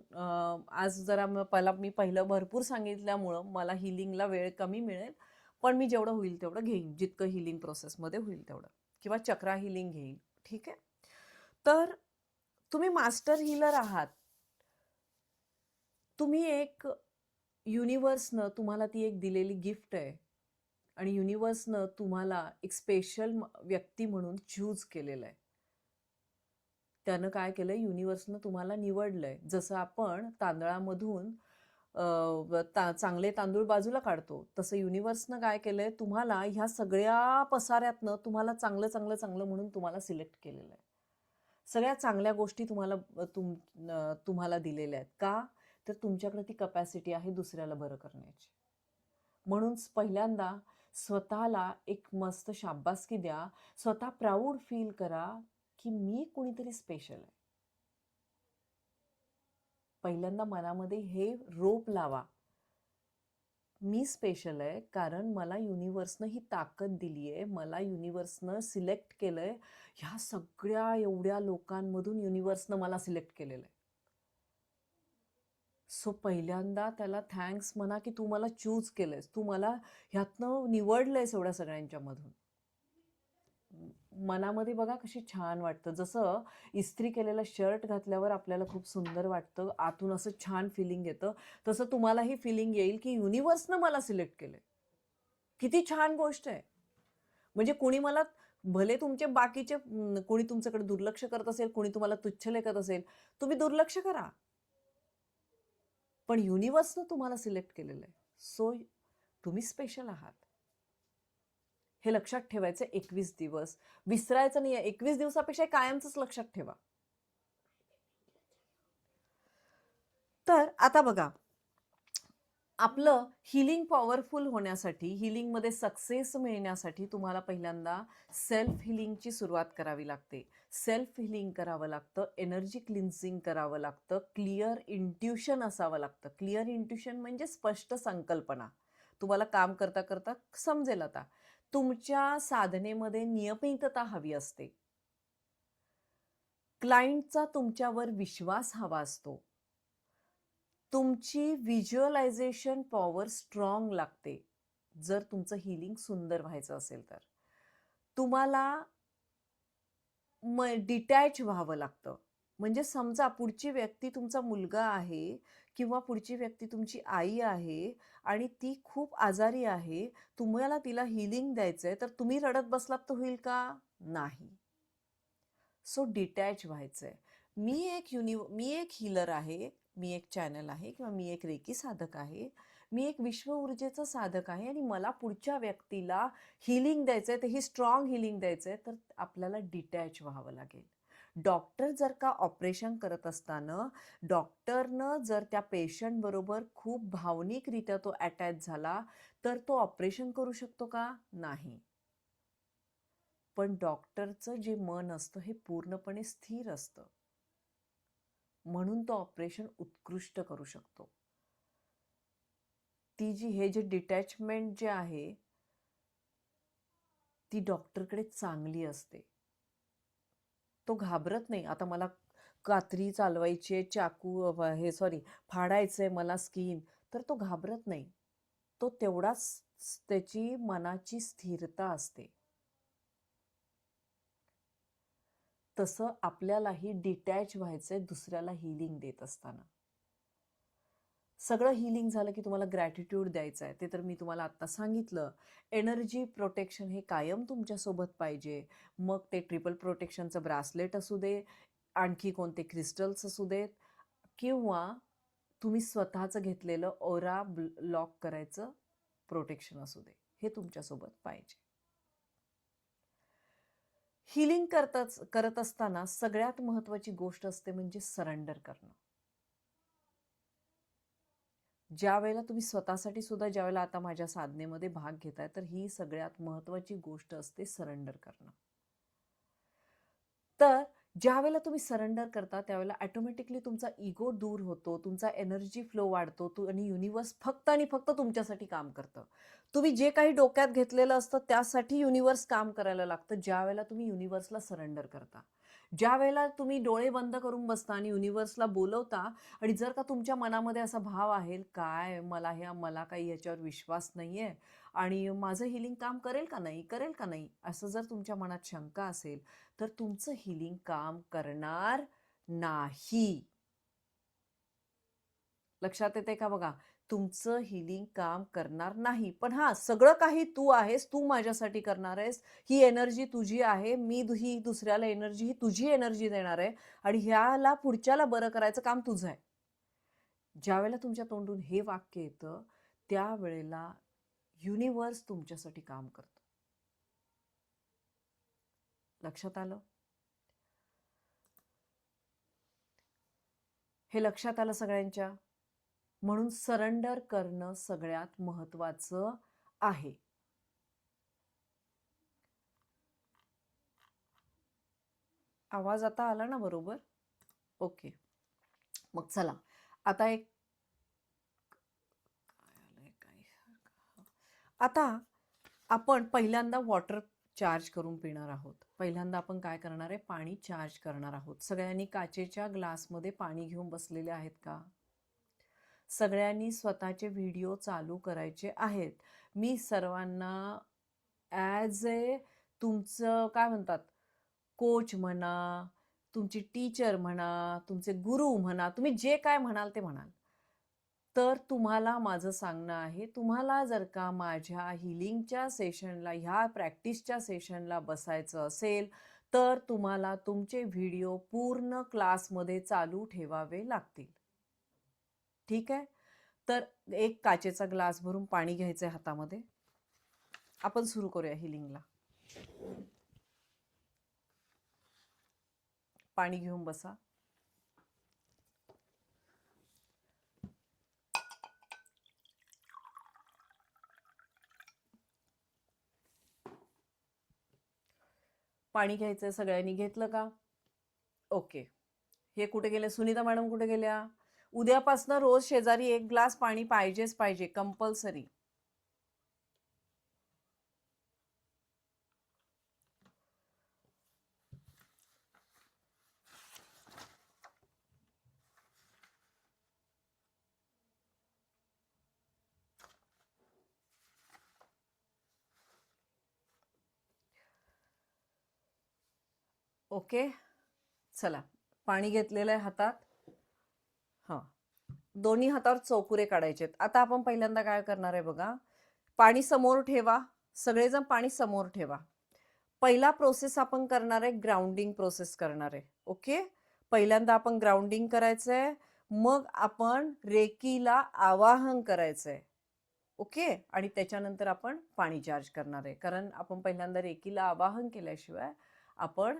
आज जरा मी पहिलं भरपूर सांगितल्यामुळं मला हिलिंगला वेळ कमी मिळेल, पण मी जेवढं होईल तेवढं घेईन, जितकं हिलिंग प्रोसेसमध्ये होईल तेवढं, किंवा चक्रा हिलिंग घेईन. ठीक आहे. तर तुम्ही मास्टर हिलर आहात, तुम्ही एक युनिवर्सनं तुम्हाला ती एक दिलेली गिफ्ट आहे, आणि युनिवर्सनं तुम्हाला एक स्पेशल व्यक्ती म्हणून चूज केलेलं आहे. त्यानं काय केलंय, युनिवर्सनं तुम्हाला निवडलंय. जसं आपण तांदळामधून चांगले तांदूळ बाजूला काढतो, तसं युनिवर्सनं काय केलंय, तुम्हाला ह्या सगळ्या पसाऱ्यातनं तुम्हाला चांगलं चांगलं चांगलं म्हणून तुम्हाला सिलेक्ट केलेलं आहे. सगळ्या चांगल्या गोष्टी तुम्हाला दिलेल्या आहेत. का? तर तुमच्याकडे ती कपॅसिटी आहे दुसऱ्याला बरं करण्याची. म्हणून पहिल्यांदा स्वतःला एक मस्त शाबासकी द्या, स्वतः प्राऊड फील करा की मी कोणीतरी स्पेशल आहे. पहिल्यांदा मनामध्ये हे रोप लावा, मी स्पेशल आहे, कारण मला युनिवर्सनं ही ताकद दिली आहे, मला युनिवर्सनं सिलेक्ट केलंय, ह्या सगळ्या एवढ्या लोकांमधून युनिवर्सनं मला सिलेक्ट केलेलं आहे. सो पहिल्यांदा त्याला थँक्स म्हणा की तू मला चूज केलंयस, तू मला ह्यातनं निवडलंयस एवढ्या सगळ्यांच्या मधून. मनामध्ये बघा कशी छान वाटतं, जसं इस्त्री केलेला शर्ट घातल्यावर आपल्याला खूप सुंदर वाटतं, आतून असं छान फिलिंग येतं, तसं तुम्हाला ही फिलिंग येईल की युनिवर्सनं मला सिलेक्ट केलंय. किती छान गोष्ट आहे. म्हणजे कोणी मला, भले तुमचे बाकीचे कोणी तुमच्याकडे दुर्लक्ष करत असेल, कोणी तुम्हाला तुच्छ लेखत असेल, तुम्ही दुर्लक्ष करा, पण युनिवर्सनं तुम्हाला सिलेक्ट केलेलं आहे. सो तुम्ही स्पेशल आहात, हे लक्षात ठेवायचं. 21 दिवस विसरायचं नाही. 21 दिवसापेक्षा कायमच लक्षात ठेवा. तर आता बघा, आपलं हिलिंग पॉवरफुल होण्यासाठी, हिलिंगमध्ये सक्सेस मिळण्यासाठी तुम्हाला पहिल्यांदा सेल्फ हिलिंगची सुरुवात करावी लागते. सेल्फ हिलिंग करावं लागतं, एनर्जी क्लिन्झिंग करावं लागतं, क्लिअर इंट्युशन असावं लागतं. क्लिअर इंट्युशन म्हणजे स्पष्ट संकल्पना. तुम्हाला काम करता करता समजेल. आता तुमच्या साधनेमध्ये नियमितता हवी असते. क्लायंटचा तुमच्यावर विश्वास हवा असतो. तुमची व्हिज्युअलायझेशन पॉवर स्ट्रॉंग लागते जर तुमचं हिलिंग सुंदर व्हायचं असेल तर. तुम्हाला डिटॅच व्हावं लागतं. म्हणजे समजा पुढची व्यक्ती तुमचा मुलगा आहे, किंवा पुढची व्यक्ती तुमची आई आहे आणि ती खूप आजारी आहे, तुम्हाला तिला हिलिंग द्यायचंय, तर तुम्ही रडत बसलात तर होईल का? नाही. सो डिटॅच व्हायचंय. मी एक हिलर आहे, मी एक चॅनल आहे, किंवा मी एक रेकी साधक आहे, मी एक विश्व ऊर्जेचं साधक आहे, आणि मला पुढच्या व्यक्तीला हिलिंग द्यायचंय, तर ही स्ट्रॉंग हिलिंग द्यायचंय, तर आपल्याला डिटॅच व्हावं लागेल. डॉक्टर जर का ऑपरेशन करत असताना डॉक्टरनं जर त्या पेशंट बरोबर खूप भावनिकरित्या तो अटॅच झाला, तर तो ऑपरेशन करू शकतो का? नाही. पण डॉक्टरचं जे मन असतं हे पूर्णपणे स्थिर असतं, म्हणून तो ऑपरेशन उत्कृष्ट करू शकतो. हे जे डिटॅचमेंट जे आहे, ती डॉक्टरकडे चांगली असते. तो घाबरत नाही. आता मला कात्री चालवायची, फाडायचंय मला स्किन, तर तो घाबरत नाही. तो तेवढाच त्याची मनाची स्थिरता असते. तसं आपल्यालाही डिटॅच व्हायचंय दुसऱ्याला हिलिंग देत असताना. सगळं हिलिंग झालं की तुम्हाला ग्रॅटिट्यूड द्यायचं आहे, ते तर मी तुम्हाला आत्ता सांगितलं. एनर्जी प्रोटेक्शन हे कायम तुमच्यासोबत पाहिजे. मग ते ट्रिपल प्रोटेक्शनचं ब्रासलेट असू दे, आणखी कोणते क्रिस्टल्स असू देत, किंवा तुम्ही स्वतःचं घेतलेलं ओरा लॉक करायचं प्रोटेक्शन असू दे, हे तुमच्यासोबत पाहिजे. हिलिंग करत असताना सगळ्यात महत्त्वाची गोष्ट असते म्हणजे सरेंडर करणं. ज्या वेळेला तुम्ही स्वतःसाठी सुद्धा ज्यावेळेला आता माझ्या साधनेमध्ये भाग घेताय, तर ही सगळ्यात महत्त्वाची गोष्ट असते सरेंडर करणं. तर ज्यावेळेला तुम्ही सरेंडर करता त्यावेळेला ऑटोमॅटिकली तुमचा इगो दूर होतो, तुमचा एनर्जी फ्लो वाढतो, आणि युनिवर्स फक्त आणि फक्त तुमच्यासाठी काम करतं. तुम्ही जे काही डोक्यात घेतलेलं असतं त्यासाठी युनिवर्स काम करायला लागतं, ज्या वेळेला तुम्ही युनिवर्सला सरेंडर करता. ज्या वेळेला तुम्ही डोळे बंद करून बसता आणि युनिवर्सला बोलवता, आणि जर का तुमच्या मनामध्ये असा भाव आहे, काय मला काही याच्यावर विश्वास नाहीये, आणि माझं हिलिंग काम करेल का नाही, असं जर तुमच्या मनात शंका असेल, तर तुमचं हिलिंग काम करणार नाही. लक्षात येते का बघा? तुमचं हिलिंग काम करणार नाही. पण हा, सगळं काही तू आहेस, तू माझ्यासाठी करणार आहेस, ही एनर्जी तुझी आहे, मी ही दुसऱ्याला एनर्जी, ही तुझी एनर्जी देणार आहे, आणि ह्याला पुढच्याला बरं करायचं काम तुझं आहे. ज्या वेळेला तुमच्या तोंडून हे वाक्य येतं, त्यावेळेला युनिवर्स तुमच्यासाठी काम करतो. लक्षात आलं? हे लक्षात आलं सगळ्यांच्या? म्हणून सरेंडर करणं सगळ्यात महत्त्वाचं आहे. आवाज आता आला ना बरोबर? ओके. मग चला, आता आता आपण पहिल्यांदा वॉटर चार्ज करून पिणार आहोत. पहिल्यांदा आपण काय करणार आहे? पाणी चार्ज करणार आहोत. सगळ्यांनी काचेच्या ग्लासमध्ये पाणी घेऊन बसलेले आहेत का? सगळ्यांनी स्वतःचे व्हिडिओ चालू करायचे आहेत. मी सर्वांना ॲज तुमचं काय म्हणतात, कोच म्हणा, तुमची टीचर म्हणा, तुमचे गुरु म्हणा, तुम्ही जे काय म्हणाल ते म्हणाल. तर तुम्हाला माझं सांगणं आहे, तुम्हाला जर का माझ्या हिलिंगच्या सेशनला, ह्या प्रॅक्टिसच्या सेशनला बसायचं असेल, तर तुम्हाला तुमचे व्हिडिओ पूर्ण क्लासमध्ये चालू ठेवावे लागतील. ठीक आहे? तर एक काचेचा ग्लास भरून पाणी घ्यायचं आहे हातामध्ये. आपण सुरू करूया हिलिंगला. पाणी घेऊन बसा. पाणी घ्यायचंय सगळ्यांनी, घेतलं का? ओके. हे कुठे गेले? सुनीता मॅडम कुठे गेल्या? उद्यापासून रोज शेजारी एक ग्लास पाणी पाहिजेच पाहिजे, कंपल्सरी. ओके, चला, पाणी घेतलेलं आहे हातात. हां, दोन्ही हातावर चौकुरे काढायचे. आता आपण पहिल्यांदा काय करणार आहे बघा, पाणी समोर ठेवा, सगळेजण पाणी समोर ठेवा. पहिला प्रोसेस आपण करणार आहे, ग्राउंडिंग प्रोसेस करणार आहे. ओके, पहिल्यांदा आपण ग्राउंडिंग करायचंय, मग आपण रेकीला आवाहन करायचंय. ओके, आणि त्याच्यानंतर आपण पाणी चार्ज करणार आहे, कारण आपण पहिल्यांदा रेकीला आवाहन केल्याशिवाय आपण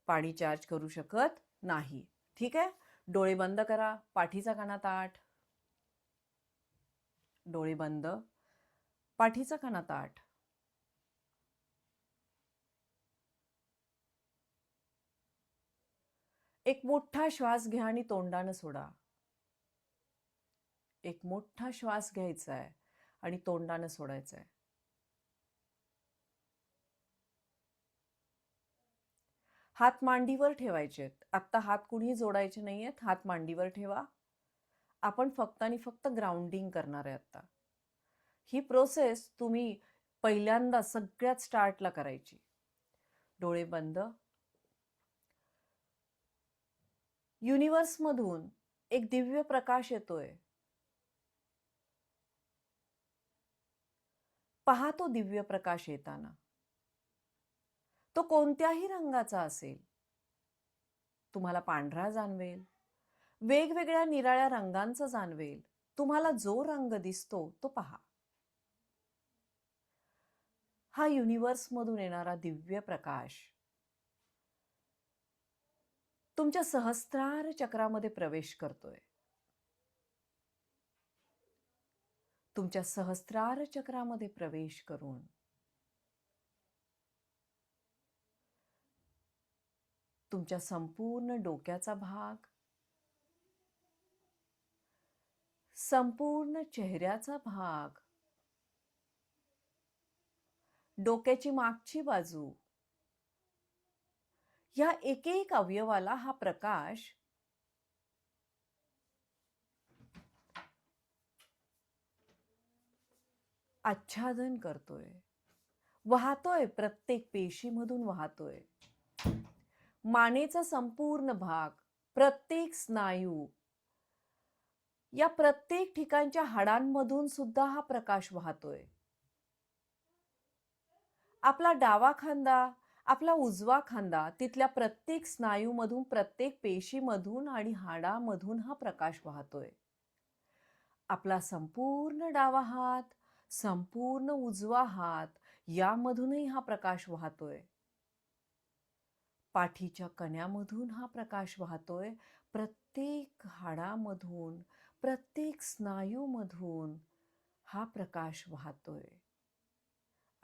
पाणी चार्ज करू शकत नाही. ठीक आहे? डोळे बंद करा, पाठीचा कणा ताठ. डोळे बंद, पाठीचा कणा ताठ. एक मोठा श्वास घ्या आणि तोंडानं सोडा. एक मोठा श्वास घ्यायचा आहे आणि तोंडानं सोडायचा आहे. हात मांडीवर ठेवायचे. आत्ता हात कुणीही जोडायचे नाहीयेत, हात मांडीवर ठेवा. आपण फक्त आणि फक्त ग्राउंडिंग करणार आहे आता. ही प्रोसेस तुम्ही पहिल्यांदा सगळ्यात स्टार्टला करायची. डोळे बंद. युनिवर्समधून एक दिव्य प्रकाश येतोय. पहा तो दिव्य प्रकाश येताना. तो कोणत्याही रंगाचा असेल. तुम्हाला पांढरा जाणवेल, वेगवेगळ्या निराळ्या रंगांचं जाणवेल. तुम्हाला जो रंग दिसतो तो पहा. हा युनिव्हर्समधून येणारा दिव्य प्रकाश तुमच्या सहस्त्रार चक्रामध्ये प्रवेश करतोय. तुमच्या सहस्त्रार चक्रामध्ये प्रवेश करून तुमच्या संपूर्ण डोक्याचा भाग, संपूर्ण चेहऱ्याचा भाग, डोक्याची मागची बाजू, या एक अवयवाला हा प्रकाश आच्छादन करतोय. वाहतोय, प्रत्येक पेशीमधून वाहतोय. मानेचा संपूर्ण भाग, प्रत्येक स्नायू, या प्रत्येक ठिकाणच्या हाडांमधून सुद्धा हा प्रकाश वाहतोय. आपला डावा खांदा, आपला उजवा खांदा, तिथल्या प्रत्येक स्नायूमधून, प्रत्येक पेशीमधून आणि हाडामधून हा प्रकाश वाहतोय. आपला संपूर्ण डावा हात, संपूर्ण उजवा हात, यामधूनही हा प्रकाश वाहतोय. पाठीच्या कण्यामधून हा प्रकाश वाहतोय. प्रत्येक हाडामधून, प्रत्येक स्नायूमधून हा प्रकाश वाहतोय.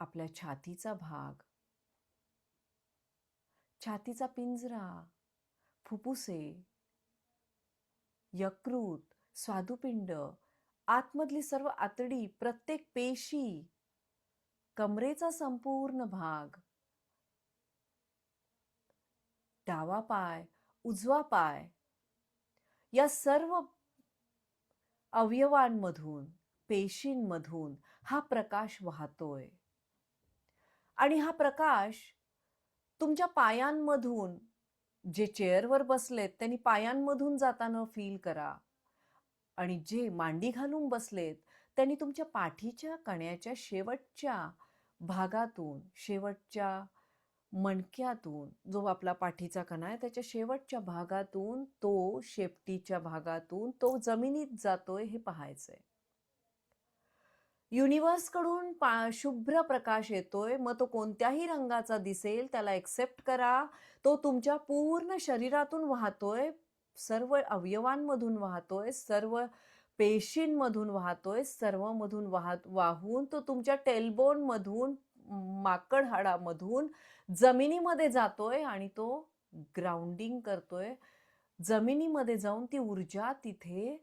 आपल्या छातीचा भाग, छातीचा पिंजरा, फुफ्फुसे, यकृत, स्वादुपिंड, आतमधली सर्व आतडी, प्रत्येक पेशी, कमरेचा संपूर्ण भाग, डावा पाय, उजवा पाय, या सर्व अवयवांमधून, पेशींमधून हा प्रकाश वाहतोय. आणि हा प्रकाश तुमच्या पायांमधून, जे चेअरवर बसलेत त्यांनी पायांमधून जाताना फील करा. आणि जे मांडी घालून बसलेत त्यांनी तुमच्या पाठीच्या कण्याच्या शेवटच्या भागातून, शेवटच्या मणक्यातून, जो आपला पाठीचा कणा आहे त्याच्या शेवटच्या भागातून, तो शेपटीच्या भागातून तो जमिनीत जातोय हे पाहायचंय. युनिव्हर्सकडून शुभ्र प्रकाश येतोय. मग तो कोणत्याही रंगाचा दिसेल त्याला एक्सेप्ट करा. तो तुमच्या पूर्ण शरीरातून वाहतोय, सर्व अवयवांमधून वाहतोय, सर्व पेशींमधून वाहतोय, सर्वमधून वाहून तो तुमच्या टेलबोन मधून, माकड हाडामधून जमिनीमध्ये जातोय आणि तो ग्राउंडिंग करतोय. जमिनीमध्ये जाऊन ती ऊर्जा तिथे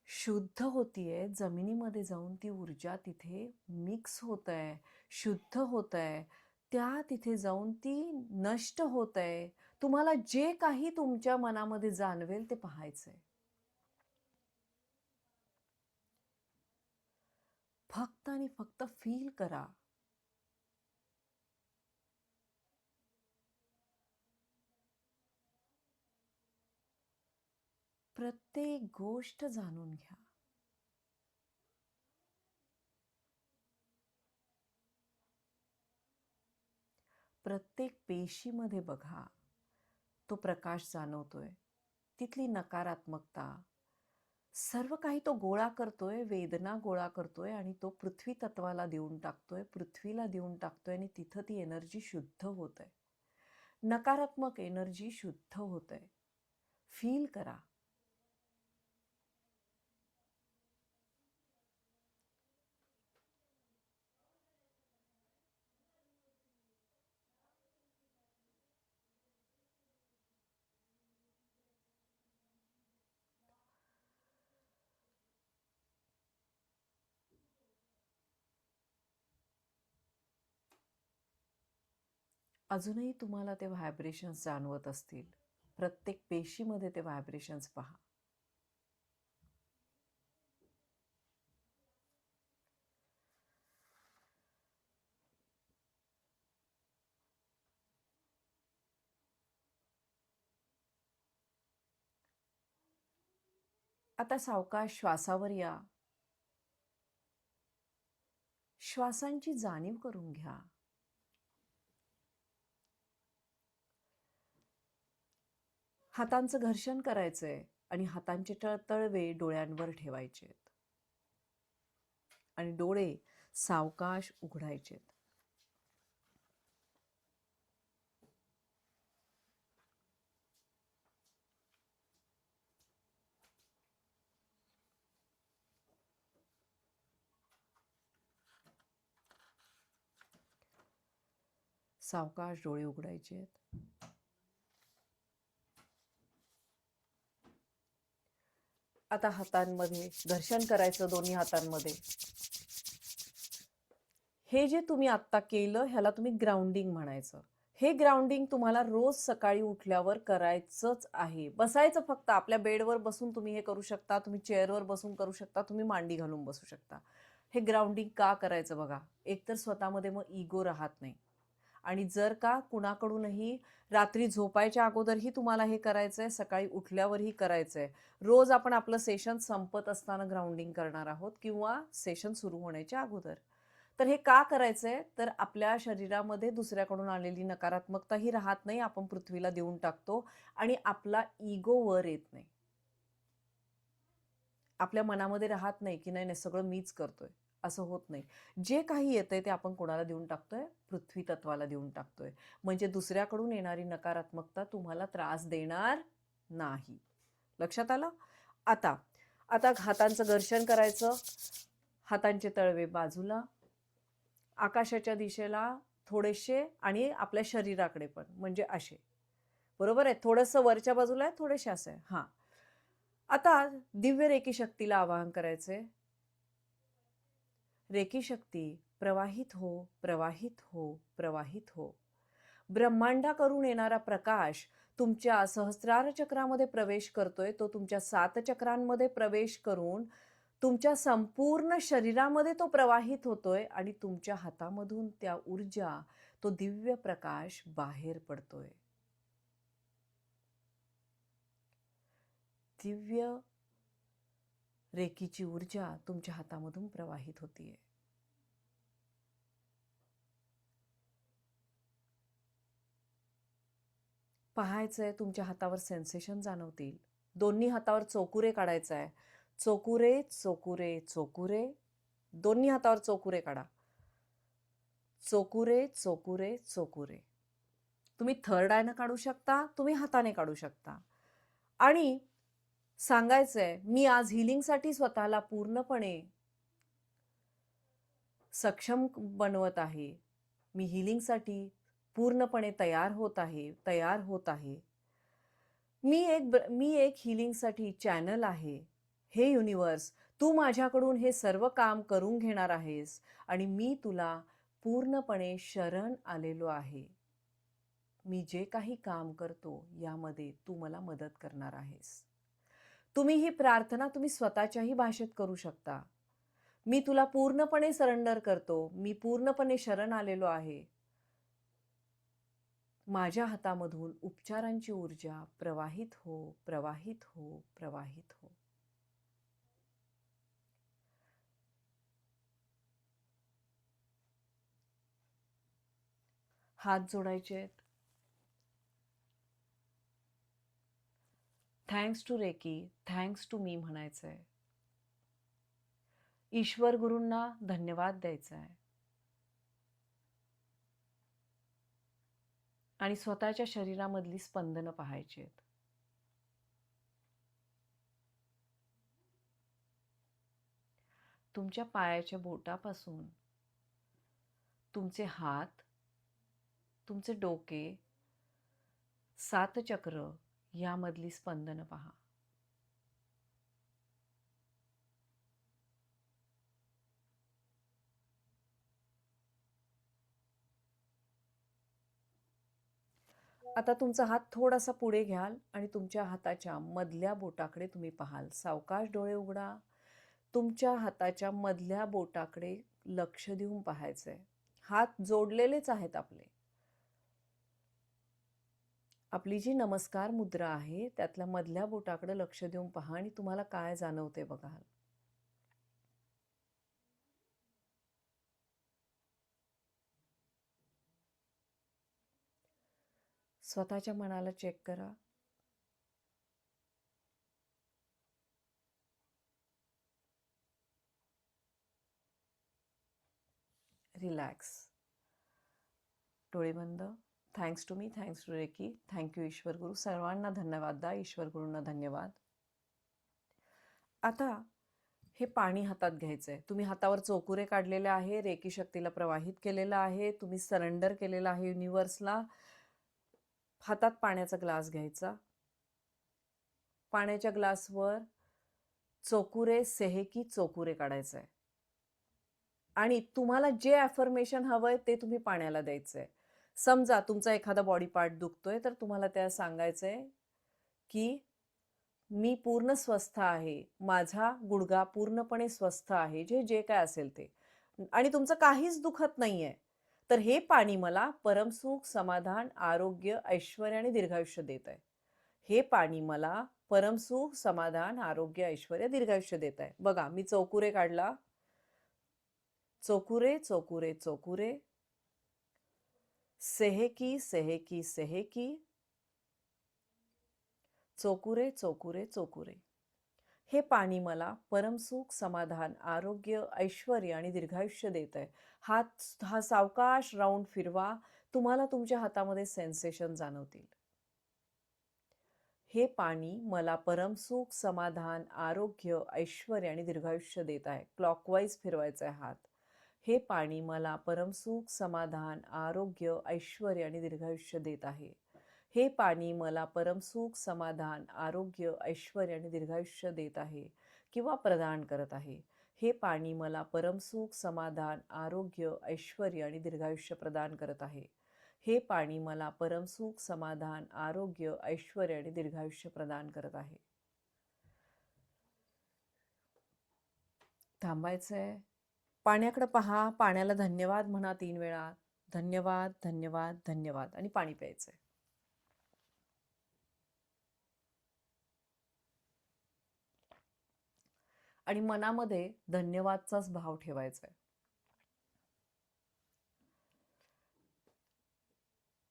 शुद्ध होतीये. जमिनीमध्ये जाऊन ती ऊर्जा तिथे मिक्स होत आहे, शुद्ध होत आहे. त्या तिथे जाऊन ती नष्ट होत आहे. तुम्हाला जे काही तुमच्या मनामध्ये जाणवेल ते पाहायचंय. फक्त आणि फक्त फील करा. प्रत्येक गोष्ट जाणून घ्या. प्रत्येक पेशीमध्ये बघा, तो प्रकाश जाणवतोय. तिथली नकारात्मकता, सर्व काही तो गोळा करतोय, वेदना गोळा करतोय आणि तो पृथ्वी तत्वाला देऊन टाकतोय, पृथ्वीला देऊन टाकतोय आणि तिथं ती एनर्जी शुद्ध होत आहे. नकारात्मक एनर्जी शुद्ध होत आहे. फील करा. अजूनही तुम्हाला ते व्हायब्रेशन्स जाणवत असतील. प्रत्येक पेशीमध्ये ते व्हायब्रेशन्स पहा. आता सावकाश श्वासावर या. श्वासांची जाणीव करून घ्या. हातांचं घर्षण करायचंय आणि हातांचे तळवे डोळ्यांवर ठेवायचे आणि डोळे सावकाश उघडायचे. सावकाश डोळे उघडायचे. आता हातांमध्ये घर्षण करायचं दोन्ही हातांमध्ये. हे जे तुम्ही आत्ता केलं ह्याला तुम्ही ग्राउंडिंग म्हणायचं. हे ग्राउंडिंग तुम्हाला रोज सकाळी उठल्यावर करायचंच आहे. बसायचं फक्त. आपल्या बेडवर बसून तुम्ही हे करू शकता, तुम्ही चेअरवर बसून करू शकता, तुम्ही मांडी घालून बसू शकता. हे ग्राउंडिंग का करायचं बघा. एकतर स्वतःमध्ये मग इगो राहत नाही आणि जर का कुणाकडूनही रात्री झोपायच्या अगोदरही तुम्हाला हे करायचंय, सकाळी उठल्यावरही करायचंय. रोज आपण आपलं सेशन संपत असताना ग्राउंडिंग करणार आहोत किंवा सेशन सुरू होण्याच्या अगोदर. तर हे का करायचंय तर आपल्या शरीरामध्ये दुसऱ्याकडून आलेली नकारात्मकता ही राहत नाही, आपण पृथ्वीला देऊन टाकतो आणि आपला इगो वर येत नाही. आपल्या मनामध्ये राहत नाही की नाही सगळं मीच करतोय, असं होत नाही. जे काही येतंय ते आपण कोणाला देऊन टाकतोय, पृथ्वी तत्वाला देऊन टाकतोय. म्हणजे दुसऱ्याकडून येणारी नकारात्मकता तुम्हाला त्रास देणार नाही. लक्षात आलं? आता हातांचं घर्षण करायचं, हातांचे तळवे बाजूला, आकाशाच्या दिशेला थोडेसे आणि आपल्या शरीराकडे पण, म्हणजे असे. बरोबर आहे? थोडंसं वरच्या बाजूला आहे, थोडेसे असं आहे. हां. आता दिव्य रेकी शक्तीला आवाहन करायचंय. रेकी शक्ती प्रवाहित हो, प्रवाहित हो, प्रवाहित हो. ब्रह्मांडाकडून येणारा प्रकाश तुमच्या सहस्रार चक्रामध्ये प्रवेश करतोय. तो तुमच्या 7 चक्रांमध्ये प्रवेश करून तुमच्या संपूर्ण शरीरामध्ये तो प्रवाहित होतोय आणि तुमच्या हातामधून त्या ऊर्जा, तो दिव्य प्रकाश बाहेर पडतोय. दिव्य रेकीची ऊर्जा तुमच्या हातामधून प्रवाहित होतीये. पाहायचंय तुमच्या हातावर सेन्सेशन जाणवतील. दोन्ही हातावर चोकुरे काढायचं आहे. चोकुरे चोकुरे चोकुरे. दोन्ही हातावर चोकुरे काढा. चोकुरे चोकुरे चोकुरे. तुम्ही थर्ड आयनं काढू शकता, तुम्ही हाताने काढू शकता. आणि सांगायचंय मी आज हिलिंगसाठी स्वतःला पूर्णपणे सक्षम बनवत आहे. मी हिलिंगसाठी पूर्णपणे तयार होत आहे. मी एक हिलिंगसाठी चॅनल आहे. हे युनिवर्स, तू माझ्याकडून हे सर्व काम करून घेणार आहेस आणि मी तुला पूर्णपणे शरण आलेलो आहे. मी जे काही काम करतो यामध्ये तू मला मदत करणार आहेस. तुम्ही ही प्रार्थना तुम्ही स्वतःच्याही भाषेत करू शकता. मी तुला पूर्णपणे सरेंडर करतो. मी पूर्णपणे शरण आलेलो आहे. माझ्या हातामधून उपचारांची ऊर्जा प्रवाहित हो, प्रवाहित हो, प्रवाहित हो. हात जोडायचे. Thanks to Reiki, thanks to मी म्हणायचंय. ईश्वर गुरूंना धन्यवाद द्यायचा आहे. आणि स्वतःच्या शरीरामधली स्पंदनं पाहायची आहेत. तुमच्या पायाच्या बोटापासून तुमचे हात, तुमचे डोके, 7 चक्र यामधली स्पंदनं पहा. आता तुमचा हात थोडासा पुढे घ्याल आणि तुमच्या हाताच्या मधल्या बोटाकडे तुम्ही पाहाल. सावकाश डोळे उघडा. तुमच्या हाताच्या मधल्या बोटाकडे लक्ष देऊन पाहायचंय. हात जोडलेलेच आहेत आपले. आपली जी नमस्कार मुद्रा आहे त्यातल्या मधल्या बोटाकडे लक्ष देऊन पहा आणि तुम्हाला काय जाणवते बघा. स्वतःच्या मनाला चेक करा. रिलॅक्स. डोळे बंद. Thanks to me, thanks to Reiki, thank you Ishwar guru. सर्वांना धन्यवाद द्या. ईश्वर गुरूंना धन्यवाद. आता हे पाणी हातात घ्यायचंय. तुम्ही हातावर चोकुरे काढलेले आहे, रेकी शक्तीला प्रवाहित केलेलं आहे, तुम्ही सरेंडर केलेलं आहे युनिव्हर्सला. हातात पाण्याचा ग्लास घ्यायचा. पाण्याच्या ग्लासवर चोकुरे सेहेकी चोकुरे काढायचंय आणि तुम्हाला जे अफर्मेशन हवंय ते तुम्ही पाण्याला द्यायचंय. समजा तुमचा एखादा बॉडी पार्ट दुखतोय तर तुम्हाला त्या सांगायचंय की मी पूर्ण स्वस्थ आहे, माझा गुडघा पूर्णपणे स्वस्थ आहे, जे जे काय असेल ते, आणि तुमचं काहीच दुखत नाहीये, तर हे पाणी मला परमसुख, समाधान, आरोग्य, ऐश्वर्य आणि दीर्घायुष्य देत आहे. हे पाणी मला परमसुख, समाधान, आरोग्य, ऐश्वर्य, दीर्घायुष्य देत आहे. बघा, मी चौकुरे काढला. चौकुरे चौकुरे चौकुरे, सेहेकी सेहेकी सेहेकी, चौकुरे चौकुरे चौकुरे. हे पाणी मला परमसुख, समाधान, आरोग्य, ऐश्वर्य आणि दीर्घायुष्य देत आहे. हा सावकाश राऊंड फिरवा. तुम्हाला तुमच्या हातामध्ये सेन्सेशन जाणवतील. हे पाणी मला परमसुख, समाधान, आरोग्य, ऐश्वर्य आणि दीर्घायुष्य देत आहे. क्लॉकवाईज फिरवायचा आहे हात. हे पाणी मला परमसुख, समाधान, आरोग्य, ऐश्वर्य आणि दीर्घायुष्य देत आहे. हे पाणी मला परमसुख, समाधान, आरोग्य, ऐश्वर्य आणि दीर्घायुष्य देत आहे किंवा प्रदान करत आहे. हे पाणी मला परमसुख, समाधान, आरोग्य, ऐश्वर्य आणि दीर्घायुष्य प्रदान करत आहे. हे पाणी मला परमसुख, समाधान, आरोग्य, ऐश्वर्य आणि दीर्घायुष्य प्रदान करत आहे. थांबायचंय. पाण्याकडे पहा, पाण्याला धन्यवाद म्हणा 3 वेळा. धन्यवाद, धन्यवाद, धन्यवाद, आणि पाणी प्यायचंय. आणि मनामध्ये धन्यवादचाच भाव ठेवायचा आहे.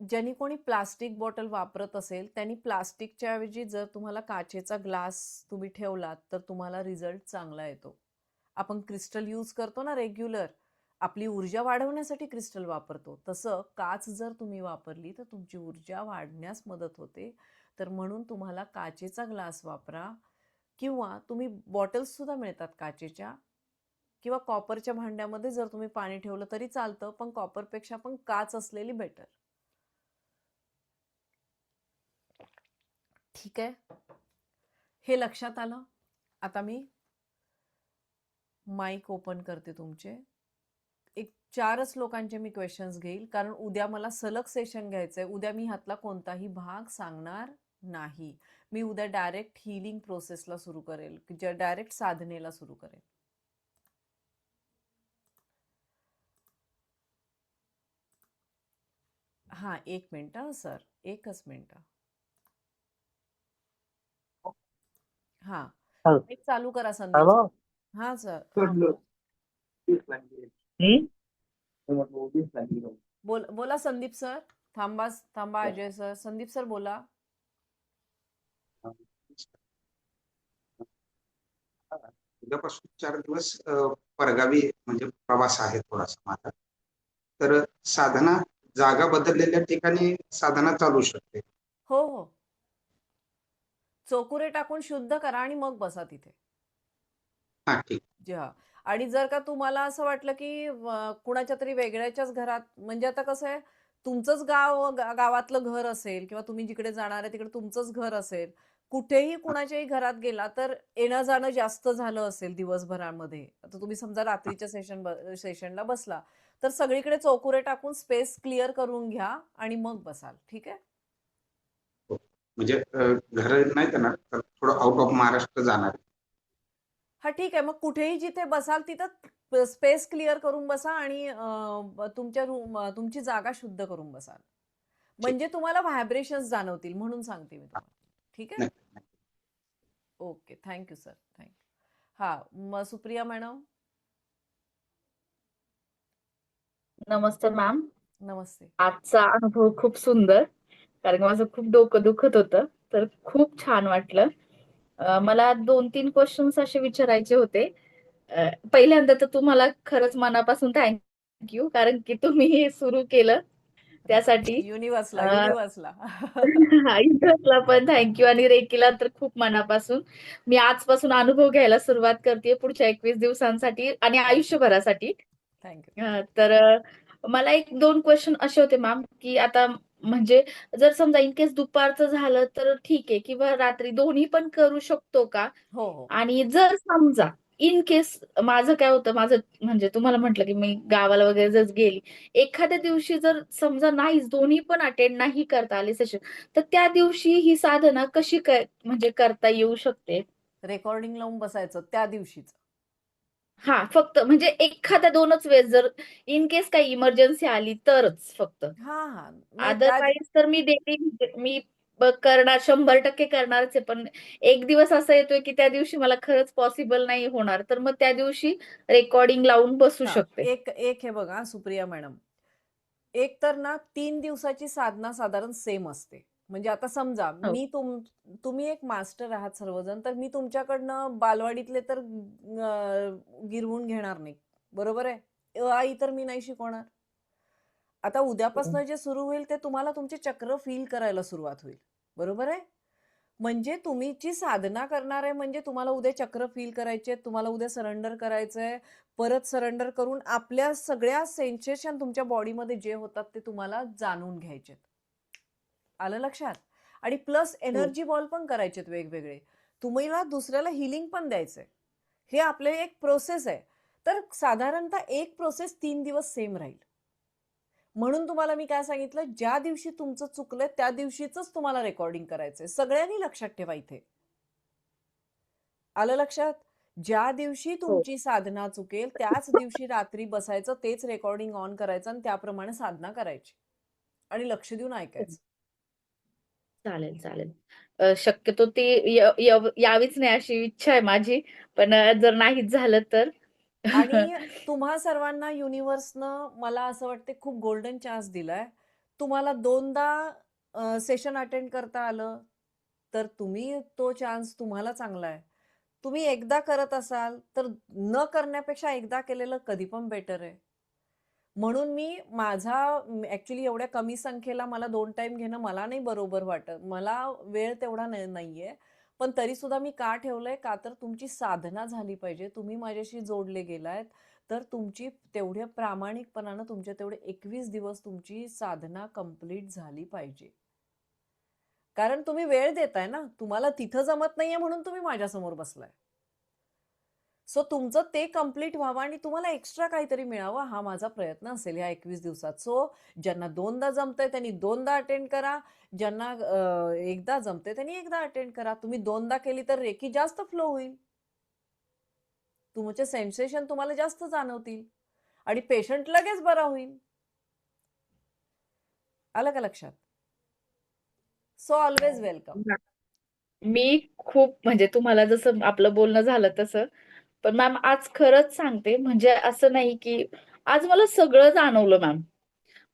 ज्यांनी कोणी प्लास्टिक बॉटल वापरत असेल त्यांनी प्लास्टिकच्या ऐवजी जर तुम्हाला काचेचा ग्लास तुम्ही ठेवलात तर तुम्हाला रिझल्ट चांगला येतो. आपण क्रिस्टल यूज करतो ना रेग्युलर, आपली ऊर्जा वाढवण्यासाठी क्रिस्टल वापरतो, तसं काच जर तुम्ही वापरली तर तुमची ऊर्जा वाढण्यास मदत होते. तर म्हणून तुम्हाला काचेचा ग्लास वापरा, किंवा तुम्ही बॉटल्स सुद्धा मिळतात काचेच्या, किंवा कॉपरच्या भांड्यामध्ये जर तुम्ही पाणी ठेवलं तरी चालतं, पण कॉपरपेक्षा पण काच असलेली बेटर. ठीक आहे, हे लक्षात आलं. आता मी माईक ओपन करते तुमचे. एक 4च लोकांचे मी क्वेश्चन्स घेईल, कारण उद्या मला सलग सेशन घ्यायचंय. उद्या मी ह्यातला कोणताही भाग सांगणार नाही. मी उद्या डायरेक्ट हिलिंग प्रोसेसला सुरू करेल, डायरेक्ट साधनेला सुरू करेल. हा, 1 मिनिट सर, 1च मिनिट. हा, एक चालू करा संदीप. हा सर, बोला संदीप सर. थांबा अजय सर. संदीप सर बोला. उद्यापासून 4 दिवस परगावी म्हणजे प्रवास आहे थोडासा माझा. तर साधना जागा बदललेल्या ठिकाणी साधना चालू शकते. हो हो, चोकुरे टाकून शुद्ध करा आणि मग बसा तिथे. हा, ठीक. आणि जर का तुम्हाला असं वाटलं की कुणाच्या तरी वेगळ्याच्याच घरात, म्हणजे आता कसं आहे, तुमचंच गावातलं घर असेल किंवा तुम्ही जिकडे जाणार आहे तिकडे तुमचंच घर असेल, कुठेही कुणाच्याही घरात गेला तर येणं जाणं जास्त झालं असेल दिवसभरामध्ये, आता तुम्ही समजा रात्रीच्या सेशनला बसला तर सगळीकडे चौकुरे टाकून स्पेस क्लिअर करून घ्या आणि मग बसाल. ठीक आहे, म्हणजे घर नाही जाणार तर थोडं आउट ऑफ महाराष्ट्र जाणार. हा ठीक आहे. मग कुठेही जिथे बसाल तिथं स्पेस क्लिअर करून बसा आणि तुमची जागा शुद्ध करून बसाल, म्हणजे तुम्हाला व्हायब्रेशन्स जाणवतील, म्हणून सांगते मी तुम्हाला. ठीक आहे, ओके, थँक्यू सर, थँक्यू. हा, मग सुप्रिया मॅडम. नमस्ते मॅम. नमस्ते. आजचा अनुभव खूप सुंदर. कारण माझं खूप डोकं दुखत होतं. तर खूप छान वाटलं. मला 2-3 क्वेश्चन्स असे विचारायचे होते. पहिल्यांदा तर तुम्हाला खरंच मनापासून थँक यू, कारण की तुम्ही हे सुरू केलं त्यासाठी. युनिव्हर्सला अ, युनिव्हर्सला इंटरेस्टला पण थँक्यू आणि रेकीला तर खूप मनापासून. मी आजपासून अनुभव घ्यायला सुरुवात करते पुढच्या 21 दिवसांसाठी आणि थँक्यू आयुष्यभरासाठी. थँक्यू. तर मला एक दोन क्वेश्चन असे होते मॅम, की आता म्हणजे जर समजा इन केस दुपारचं झालं तर ठीक आहे, किंवा रात्री दोन्ही पण करू शकतो का? हो हो. आणि जर समजा इन केस माझं काय होतं, माझं म्हणजे तुम्हाला म्हटलं की मी गावाला वगैरे जर गेली, एखाद्या दिवशी जर समजा नाहीच, दोन्ही पण अटेंड नाही करता आले सेशन, तर त्या दिवशी ही साधना कशी काय म्हणजे करता येऊ शकते? रेकॉर्डिंग लावून बसायचं त्या दिवशीच. हा, फक्त म्हणजे एखाद्या दोनच वेळेस जर इन केस काही इमर्जन्सी आली तरच फक्त. हा हा म्हणजे अदरवाईज तर मी डेली मी करणार, 100% करणारच आहे. पण एक दिवस असा येतोय की त्या दिवशी मला खरंच पॉसिबल नाही होणार, तर मग त्या दिवशी रेकॉर्डिंग लावून बसू हा शकते. एक एक हे बघा सुप्रिया मॅडम, एक तर ना 3 दिवसाची साधना साधारण सेम असते. म्हणजे आता समजा हो. तुम्ही एक मास्टर आहात सर्वजण, तर मी तुमच्याकडनं बालवाडीतले तर गिरवून घेणार नाही, बरोबर आहे. आई तर मी नाही शिकवणार. आता उद्यापासून जे सुरू होईल ते तुम्हाला तुमचे चक्र फील करायला सुरुवात होईल, बरोबर आहे. म्हणजे तुम्ही जी साधना करणार आहे म्हणजे तुम्हाला उद्या चक्र फील करायचे, तुम्हाला उद्या सरेंडर करायचंय. परत सरेंडर करून आपल्या सगळ्या सेन्सेशन तुमच्या बॉडीमध्ये जे होतात ते तुम्हाला जाणून घ्यायचे. आलं लक्षात? आणि प्लस हो. एनर्जी बॉल पण करायचेत वेगवेगळे. तुम्हाला दुसऱ्याला हिलिंग पण द्यायचंय. हे आपले एक प्रोसेस आहे. तर साधारणतः एक प्रोसेस 3 दिवस सेम राहील. म्हणून तुम्हाला मी काय सांगितलं, ज्या दिवशी तुमचं चुकलंय त्या दिवशीच तुम्हाला रेकॉर्डिंग करायचंय. सगळ्यांनी लक्षात ठेवा इथे. आलं लक्षात? ज्या दिवशी हो. तुमची साधना चुकेल त्याच दिवशी रात्री बसायचं, तेच रेकॉर्डिंग ऑन करायचं आणि त्याप्रमाणे साधना करायची आणि लक्ष देऊन ऐकायचं. चालेल, चालेल. शक्यतो ती यावीच नाही अशी इच्छा आहे माझी. पण जर नाहीच झालं तर आणि तुम्हा सर्वांना युनिव्हर्सनं मला असं वाटते खूप गोल्डन चान्स दिलाय. तुम्हाला 2दा सेशन अटेंड करता आलं तर तुम्ही तो चान्स तुम्हाला चांगला आहे. तुम्ही एकदा करत असाल तर न करण्यापेक्षा एकदा केलेलं कधी पण बेटर आहे. म्हणून मी माझा ऍक्च्युली एवढ्या कमी संख्येला मला 2 टाइम घेणं मला नाही बरोबर वाटत. मला वेळ तेवढा नाहीये. पण तरी सुद्धा मी का ठेवलंय, का तर तुमची साधना झाली पाहिजे. तुम्ही माझ्याशी जोडले गेलायत तर तुमची तेवढ्या प्रामाणिकपणानं तुमच्या तेवढे 21 दिवस तुमची साधना कंप्लीट झाली पाहिजे. कारण तुम्ही वेळ देताय ना, तुम्हाला तिथं जमत नाहीये म्हणून तुम्ही माझ्यासमोर बसलाय. सो तुमचं ते कंप्लीट व्हावं आणि तुम्हाला एक्स्ट्रा काहीतरी मिळावं हा माझा प्रयत्न असेल ह्या 21 दिवसात. सो ज्यांना 2दा जमतंय त्यांनी 2दा अटेंड करा. ज्यांना एकदा जमतंय त्यांनी एकदा अटेंड करा. तुम्ही 2दा केली तर रेकी जास्त फ्लो होईल. तुमचे सेन्सेशन तुम्हाला जास्त जाणवतील आणि पेशंट लगेच बरा होईल. आलं का लक्षात? So always welcome. मी खूप म्हणजे तुम्हाला जसं आपलं बोलणं झालं तसं. पण मॅम आज खरंच सांगते, म्हणजे असं नाही की आज मला सगळं जाणवलं मॅम.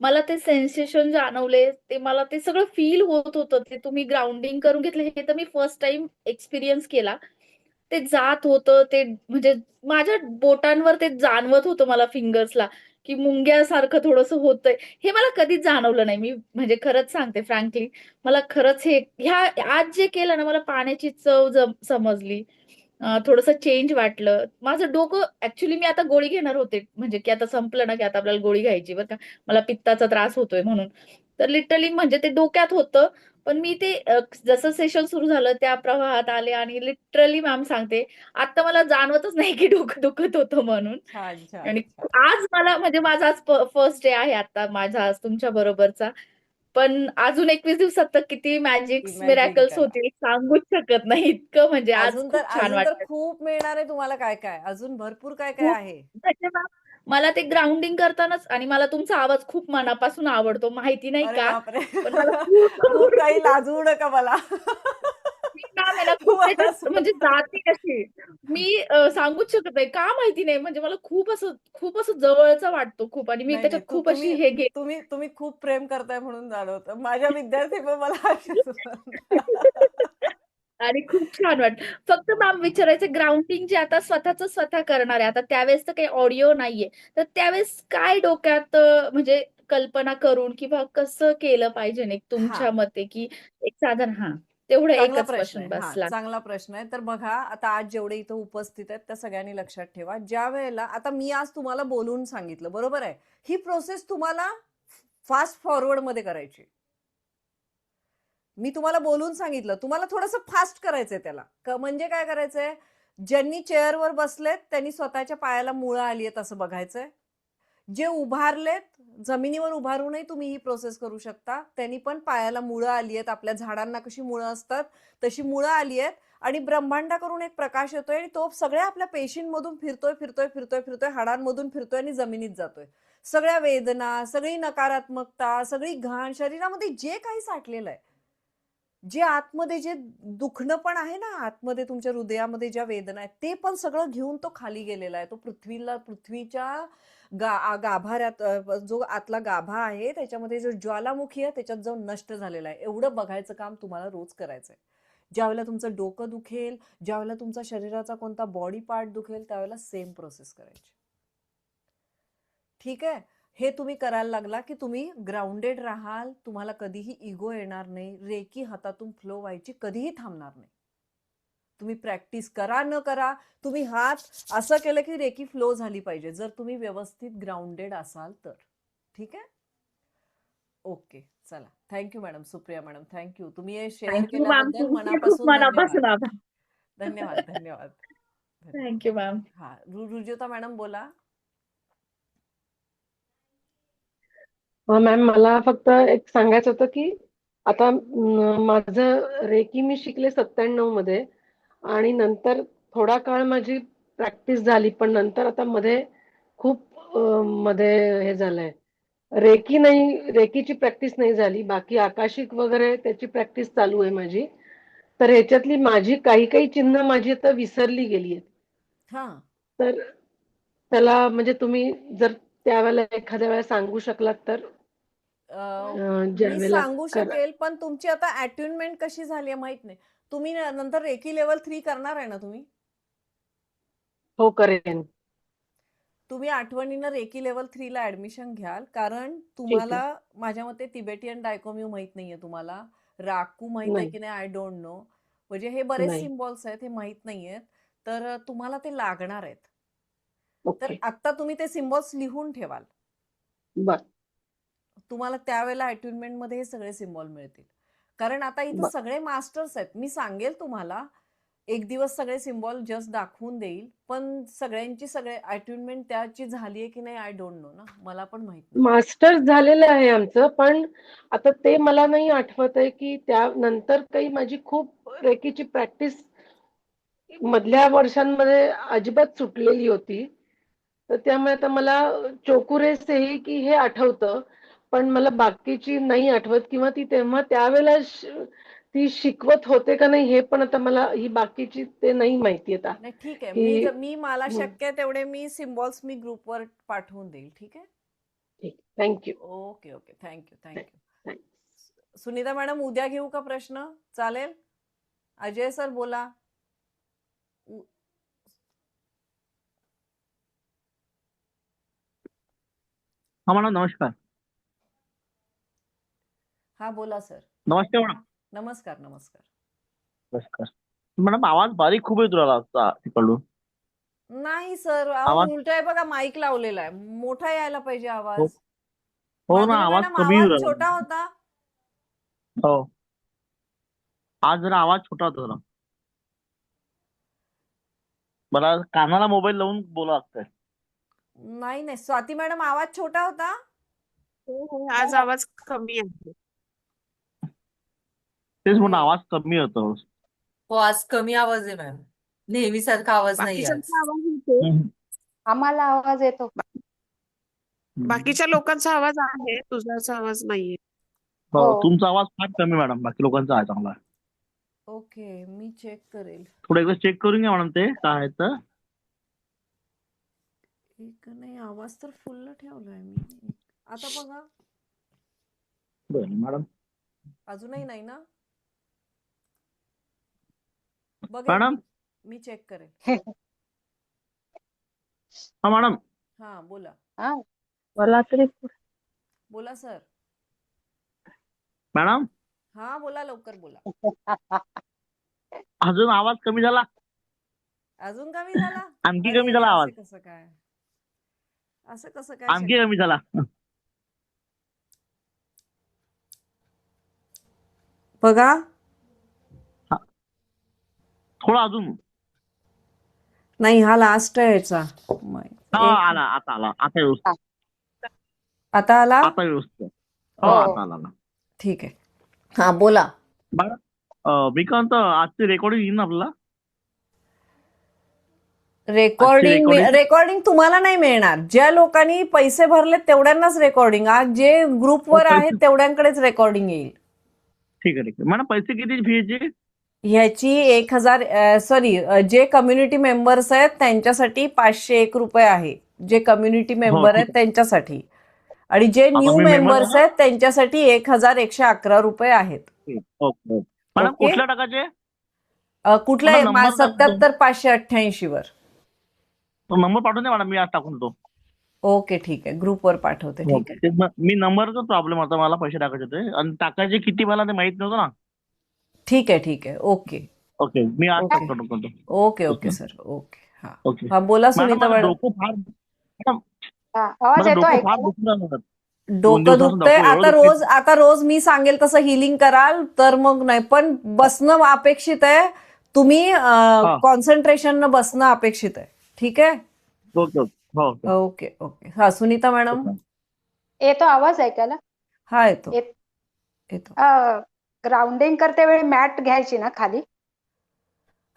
मला ते सेन्सेशन जाणवले, ते मला ते सगळं फील होत होतं. ते तुम्ही ग्राउंडिंग करून घेतलं हे तर मी फर्स्ट टाइम एक्सपिरियन्स केला. ते जात होतं ते, म्हणजे माझ्या बोटांवर ते जाणवत होतं मला, फिंगर्सला, की मुंग्यासारखं थोडंसं होतंय. हे मला कधीच जाणवलं नाही. मी म्हणजे खरंच सांगते फ्रँकली, मला खरंच हे आज जे केलं ना, मला पाण्याची चव समजली. थोडंसं चेंज वाटलं. माझं डोकं ॲक्चुअली मी आता गोळी घेणार होते. म्हणजे की आता संपलं ना, की आता आपल्याला गोळी घ्यायची बरं का. मला पित्ताचा त्रास होतोय म्हणून. तर लिटरली म्हणजे ते डोक्यात होतं. पण मी ते जसं सेशन सुरू झालं त्या प्रवाहात आले आणि लिटरली मॅम सांगते, आता मला जाणवतच नाही की डोकं दुखत होतं म्हणून. छान छान आणि छान. आज मला म्हणजे माझा आज फर्स्ट डे आहे आता माझा आज तुमच्या बरोबरचा. पण अजून 21 दिवसात तर किती मॅजिक्स, इमॅजिन मिरॅकल्स करा. होतील सांगूच शकत नाही. इतकं म्हणजे आज खूप छान अजून तर वाटतं. खूप मिळणार आहे तुम्हाला. काय काय अजून भरपूर काय काय खूप आहे. म्हणजे मॅम, मला ते ग्राउंडिंग करतानाच आणि मला तुमचा आवाज खूप मनापासून आवडतो. माहिती नाही अरे का? बापरे पण मला खूप खूप काही लाजवू नका मला. मी ना मॅम आहे ना खूप तुम्हाला त्याच्यात म्हणजे जाते कशी मी सांगूच शकत नाही का माहिती नाही म्हणजे मला खूप असं जवळचा वाटतो खूप आणि मी नाही नाही त्याच्यात खूप अशी तुम्ही हे घे तुम्ही तुम्ही खूप प्रेम करताय म्हणून जाणवतं. माझ्या विद्यार्थी पण मला असेच म्हणतात. आणि खूप छान वाटत. फक्त मॅम विचारायचं ग्राउंडिंग जे आता स्वतः करणार आहे आता त्यावेळेस तर काही ऑडिओ नाहीये. तर त्यावेळेस काय डोक्यात म्हणजे कल्पना करून किंवा कसं केलं पाहिजे एक हा, तुमच्या मते की एक साधारण तेवढं चांगला एकच प्रश्न आहे. क्वेश्चन हा, बसला. चांगला प्रश्न आहे. तर बघा, आता आज जेवढे इथं उपस्थित आहेत त्या सगळ्यांनी लक्षात ठेवा. ज्या वेळेला आता मी आज तुम्हाला बोलून सांगितलं, बरोबर आहे? ही प्रोसेस तुम्हाला फास्ट फॉरवर्ड मध्ये करायची. मी तुम्हाला बोलून सांगितलं, तुम्हाला थोडंसं फास्ट करायचंय त्याला. म्हणजे काय करायचंय? ज्यांनी चेअरवर बसलेत त्यांनी स्वतःच्या पायाला मुळं आली आहेत असं बघायचंय. जे उभारलेत, जमिनीवर उभारूनही तुम्ही ही प्रोसेस करू शकता. त्यांनी पण पायाला मुळं आली आहेत. आपल्या झाडांना कशी मुळं असतात तशी मुळं आली आहेत आणि ब्रह्मांडाकडून एक प्रकाश येतोय आणि तो सगळ्या आपल्या पेशींमधून फिरतोय फिरतोय फिरतोय फिरतोय हाडांमधून फिरतोय आणि जमिनीत जातोय. सगळ्या वेदना, सगळी नकारात्मकता, सगळी घाण शरीरामध्ये जे काही साठलेलं आहे, जे आतमध्ये जे दुखणं पण आहे ना, आतमध्ये तुमच्या हृदयामध्ये ज्या वेदना आहेत ते पण सगळं घेऊन तो खाली गेलेला आहे. तो पृथ्वीच्या गाभाऱ्यात जो आतला गाभा आहे त्याच्यामध्ये जो ज्वालामुखी आहे त्याच्यात जाऊन नष्ट झालेला आहे. एवढं बघायचं काम तुम्हाला रोज करायचंय. ज्यावेळेला तुमचं डोकं दुखेल, ज्यावेळेला तुमचा शरीराचा कोणता बॉडी पार्ट दुखेल त्यावेळेला सेम प्रोसेस करायची. ठीक आहे? हे तुम्ही करायला लागला की तुम्ही ग्राउंडेड राहाल. तुम्हाला कधीही इगो येणार नाही. रेकी हातातून फ्लो व्हायची कधीही थांबणार नाही. तुम्ही प्रॅक्टिस करा न करा, तुम्ही हात असं केलं की रेकी फ्लो झाली पाहिजे, जर तुम्ही व्यवस्थित ग्राउंडेड असाल तर. ठीक आहे? ओके, चला. Thank you madam, Supriya madam, thank you. तुम्ही हे शेअर थँक्यू मॅम. केल्याबद्दल तुमचे खूप मनापासून धन्यवाद. मनापासून आभार. धन्यवाद, धन्यवाद, धन्यवाद. Thank you ma'am. हा, रुजुता मॅडम बोला. मॅम मला फक्त एक सांगायचं होतं की आता माझं रेकी मी शिकले 97 मध्ये आणि नंतर थोडा काळ माझी प्रॅक्टिस झाली पण नंतर आता मध्ये खूप मध्ये हे झालंय रेकीची प्रॅक्टिस नाही झाली बाकी आकाशिक वगैरे त्याची प्रॅक्टिस चालू आहे माझी. तर ह्याच्यातली माझी काही काही चिन्ह माझी आता विसरली गेली आहेत. हा, तर त्याला म्हणजे तुम्ही जर त्यावेळेला एखाद्या वेळेला सांगू शकलात तर ज्या मी वेळेला सांगू करा. शकेल पण तुमची आता अट्युनमेंट कशी झाली आहे माहित नाही. तुम्ही नंतर रेकी लेवल 3 करणार आहे ना तुम्ही? हो करेन. तुम्ही आठवणीनं रेकी लेवल 3 ला ऍडमिशन घ्याल, कारण ठीक तुम्हाला आहे. माझ्या मते तिबेटियन डायकोम्यू माहित नाहीये तुम्हाला, राकू माहित आहे नाही की नाही आय डोंट नो. म्हणजे हे बरेच नाही. सिम्बॉल्स आहेत हे माहित नाहीयेत. तर तुम्हाला ते लागणार आहेत. तर ओके. आता तुम्ही ते सिम्बॉल्स लिहून ठेवाल. बर तुम्हाला त्यावेळेला अट्युनमेंट मध्ये हे सगळे सिम्बॉल मिळतील. कारण आता इथं बर सगळे मास्टर्स आहेत. मी सांगेल तुम्हाला, एक दिवस सगळे सिम्बॉल जस्ट दाखवून देईल, पण सगळे अट्युनमेंट त्याची झालीये की नाही आय डोंट नो ना, मला पण माहित नाही. मास्टर्स झालेलं आहे आमचं पण आता ते मला नाही आठवत आहे की त्यानंतर काही माझी खूप रेकीची प्रॅक्टिस मधल्या वर्षांमध्ये अजिबात सुटलेली होती. तर त्यामुळे आता मला चोकुरे सेही की हे आठवतं पण मला बाकीची नाही आठवत किंवा ती तेव्हा त्यावेळेला ती शिकवत होते का नाही हे पण आता मला ही बाकीची ते नाही माहिती आता नाही ठीक आहे, की मला हं, शक्य आहे तेवढे मी सिम्बॉल्स मी ग्रुपवर पाठवून देईल. ठीक आहे? ठीक thank you. Okay okay, thank you thank you. Thanks. Sunita madam उद्या घेऊ का प्रश्न? चालेल? अजय सर बोला. हाँ मैडम नमस्कार. हा बोला सर. नमस्ते मैडम. नमस्कार नमस्कार. नमस्कार मैडम. आवाज बारीक खूप येतो राहिला तिकडून. नाही सर, आवाज उलट आहे बघा, माईक लावलेला आहे, मोठा यायला पाहिजे हो, आवाज. हो ना माधुरी आवाज मॅडम कमी येऊ आवाज छोटा राहिला. होता. हो आज जरा आवाज छोटा होता जरा. मला कानाला मोबाईल लावून बोला लागतंय. नाही नाही, स्वाती मॅडम आवाज छोटा होता. आज आवाज कमी आहे. तेच म्हणून नाही, आवाज कमी होतो. हो आज कमी आवाज आहे मॅम. नेहमीसारखा आवाज नाही आज. बाकीच्यांचा आवाज येतो. हम्म, आम्हाला आवाज येतो. हम्म. बाकीच्या लोकांचा आवाज आहे, तुझाचा आवाज नाहीये. हो हो तुमचा आवाज फार कमी मॅडम. बाकी लोकांचा आहे चांगला. ओके, मी चेक करेल. थोडं एकदा चेक करून घ्या मॅडम ते काय आहे तर. एक नाही, आवाज तर फुल ठेवलाय मी. आता बघा, बरं मॅडम. अजूनही नाही ना? बघेल मॅडम. मी चेक करेल. हा मॅडम. हा बोला. हा मला तरी बोला सर. मॅडम हा बोला, लवकर बोला. अजून आवाज कमी झाला. अजून कमी झाला? आणखी कमी अरे झाला आवाज. असं कसं काय? असं कसं काय आणखी शक्य? कमी झाला. बघा, थोडा अजून. नाही हा लास्ट आहे याचा. हा आला, आता आला, आता व्यवस्थित. आता आला? आता व्यवस्थित. हो हो. आता आला. ठीक आहे. हा बोला. मॅडम मी काय म्हणतो, आजची रेकॉर्डिंग येईन ना आपल्याला? Recording recording? रेकॉर्डिंग तुम्हाला नाही मिळणार. ज्या लोकांनी पैसे भरले तेवढ्यांनाच रेकॉर्डिंग. आज जे ग्रुपवर पैसे- आहेत तेवढ्यांकडेच रेकॉर्डिंग येईल. ठीक आहे ठीक आहे मॅडम. पैसे किती फी याची? ह्याची 1,000 सॉरी, जे कम्युनिटी मेंबर्स आहेत त्यांच्यासाठी 501 रुपये आहे. जे कम्युनिटी मेंबर आहेत ठीक त्यांच्यासाठी. आणि जे आता न्यू मी member मेंबर्स आहे ना? आहेत त्यांच्यासाठी 1,111 रुपये आहेत. Okay madam. ओके. कुठल्या टाकायचे? कुठल्या मला number 77,588 वर. नंबर पाठवून द्या मॅडम, मी आज टाकून देतो. ओके ठीक आहे, ग्रुपवर पाठवते. ठीक आहे. ते मी नंबरचा प्रॉब्लेम होता, मला पैसे टाकायचे होते आणि टाकायचे किती मला ते माहित नव्हतं ना. ठीक आहे ठीक आहे. ओके ओके मी आज ओके. टाकतो. Okay okay sir. ओके. हा ओके हा बोला मॅडम. सुनीता माझं मॅडम. डोकं फार मॅडम, हा, आवाज माझं येतो डोकं ऐकायला? फार दुखून राहिलं. 2 डोकं दिवसापासून दुखतंय. डोकं एवढं दुखतंय. आता रोज मी सांगेल तसं हिलिंग कराल तर मग नाही, पण बसणं अपेक्षित आहे. तुम्ही कॉन्सन्ट्रेशन न बसणं अपेक्षित आहे. ठीक आहे. ओके ओके हो हो. Okay okay. हा सुनीता मॅडम. येतो आवाज ऐकायला? हा येतो येत- येतो. ग्राउंडिंग करते वेळी मॅट घ्यायची ना खाली?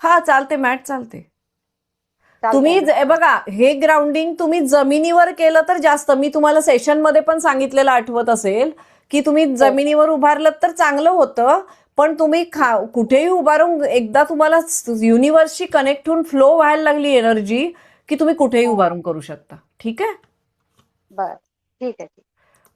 हा चालते, मॅट चालते. चालतंय तुम्ही ना? बघा, हे ग्राउंडिंग तुम्ही जमिनीवर केलं तर जास्त. मी तुम्हाला सेशनमध्ये पण सांगितलेलं आठवत असेल की तुम्ही जमिनीवर उभारलं तर चांगलं होतं. पण तुम्ही कुठेही उभारून एकदा तुम्हाला युनिव्हर्सशी कनेक्ट होऊन फ्लो व्हायला लागली एनर्जी की तुम्ही कुठेही उभारून करू शकता. ठीक आहे. बर, ठीक आहे.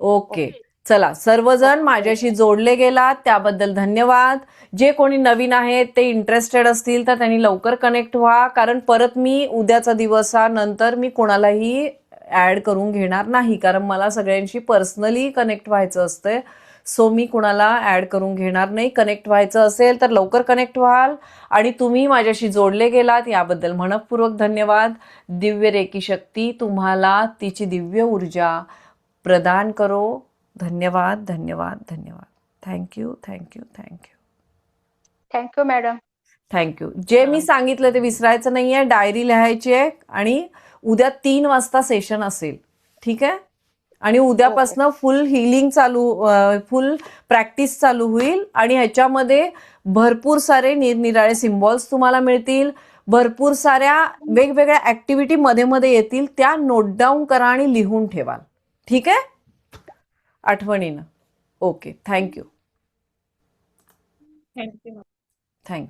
ओके. चला, सर्वजण माझ्याशी जोडले गेलात त्याबद्दल धन्यवाद. जे कोणी नवीन आहेत ते इंटरेस्टेड असतील तर त्यांनी लवकर कनेक्ट व्हा, कारण परत मी उद्याचा दिवसानंतर मी कोणालाही ऍड करून घेणार नाही, कारण मला सगळ्यांशी पर्सनली कनेक्ट व्हायचं असतंय. सो मी कुणाला ऍड करून घेणार नाही. कनेक्ट व्हायचं असेल तर लवकर कनेक्ट व्हाल. आणि तुम्ही माझ्याशी जोडले गेलात याबद्दल मनःपूर्वक धन्यवाद. दिव्य रेकी शक्ती तुम्हाला तिची दिव्य ऊर्जा प्रदान करो. धन्यवाद धन्यवाद धन्यवाद. Thank you thank you thank you thank you madam. Thank you. जे मी सांगितलं ते विसरायचं नाहीये. डायरी लिहायची आहे आणि उद्या 3 वाजता सेशन असेल. ठीक आहे. आणि उद्यापासनं फुल हिलिंग फुल प्रॅक्टिस चालू होईल. आणि ह्याच्यामध्ये भरपूर सारे निरनिराळे सिम्बॉल्स तुम्हाला मिळतील. भरपूर साऱ्या वेगवेगळ्या ऍक्टिव्हिटी मध्ये मध्ये येतील. त्या नोट डाऊन करा आणि लिहून ठेवाल. ठीक आहे. आठवणीनं. ओके. Thank you thank you. थँक्यू.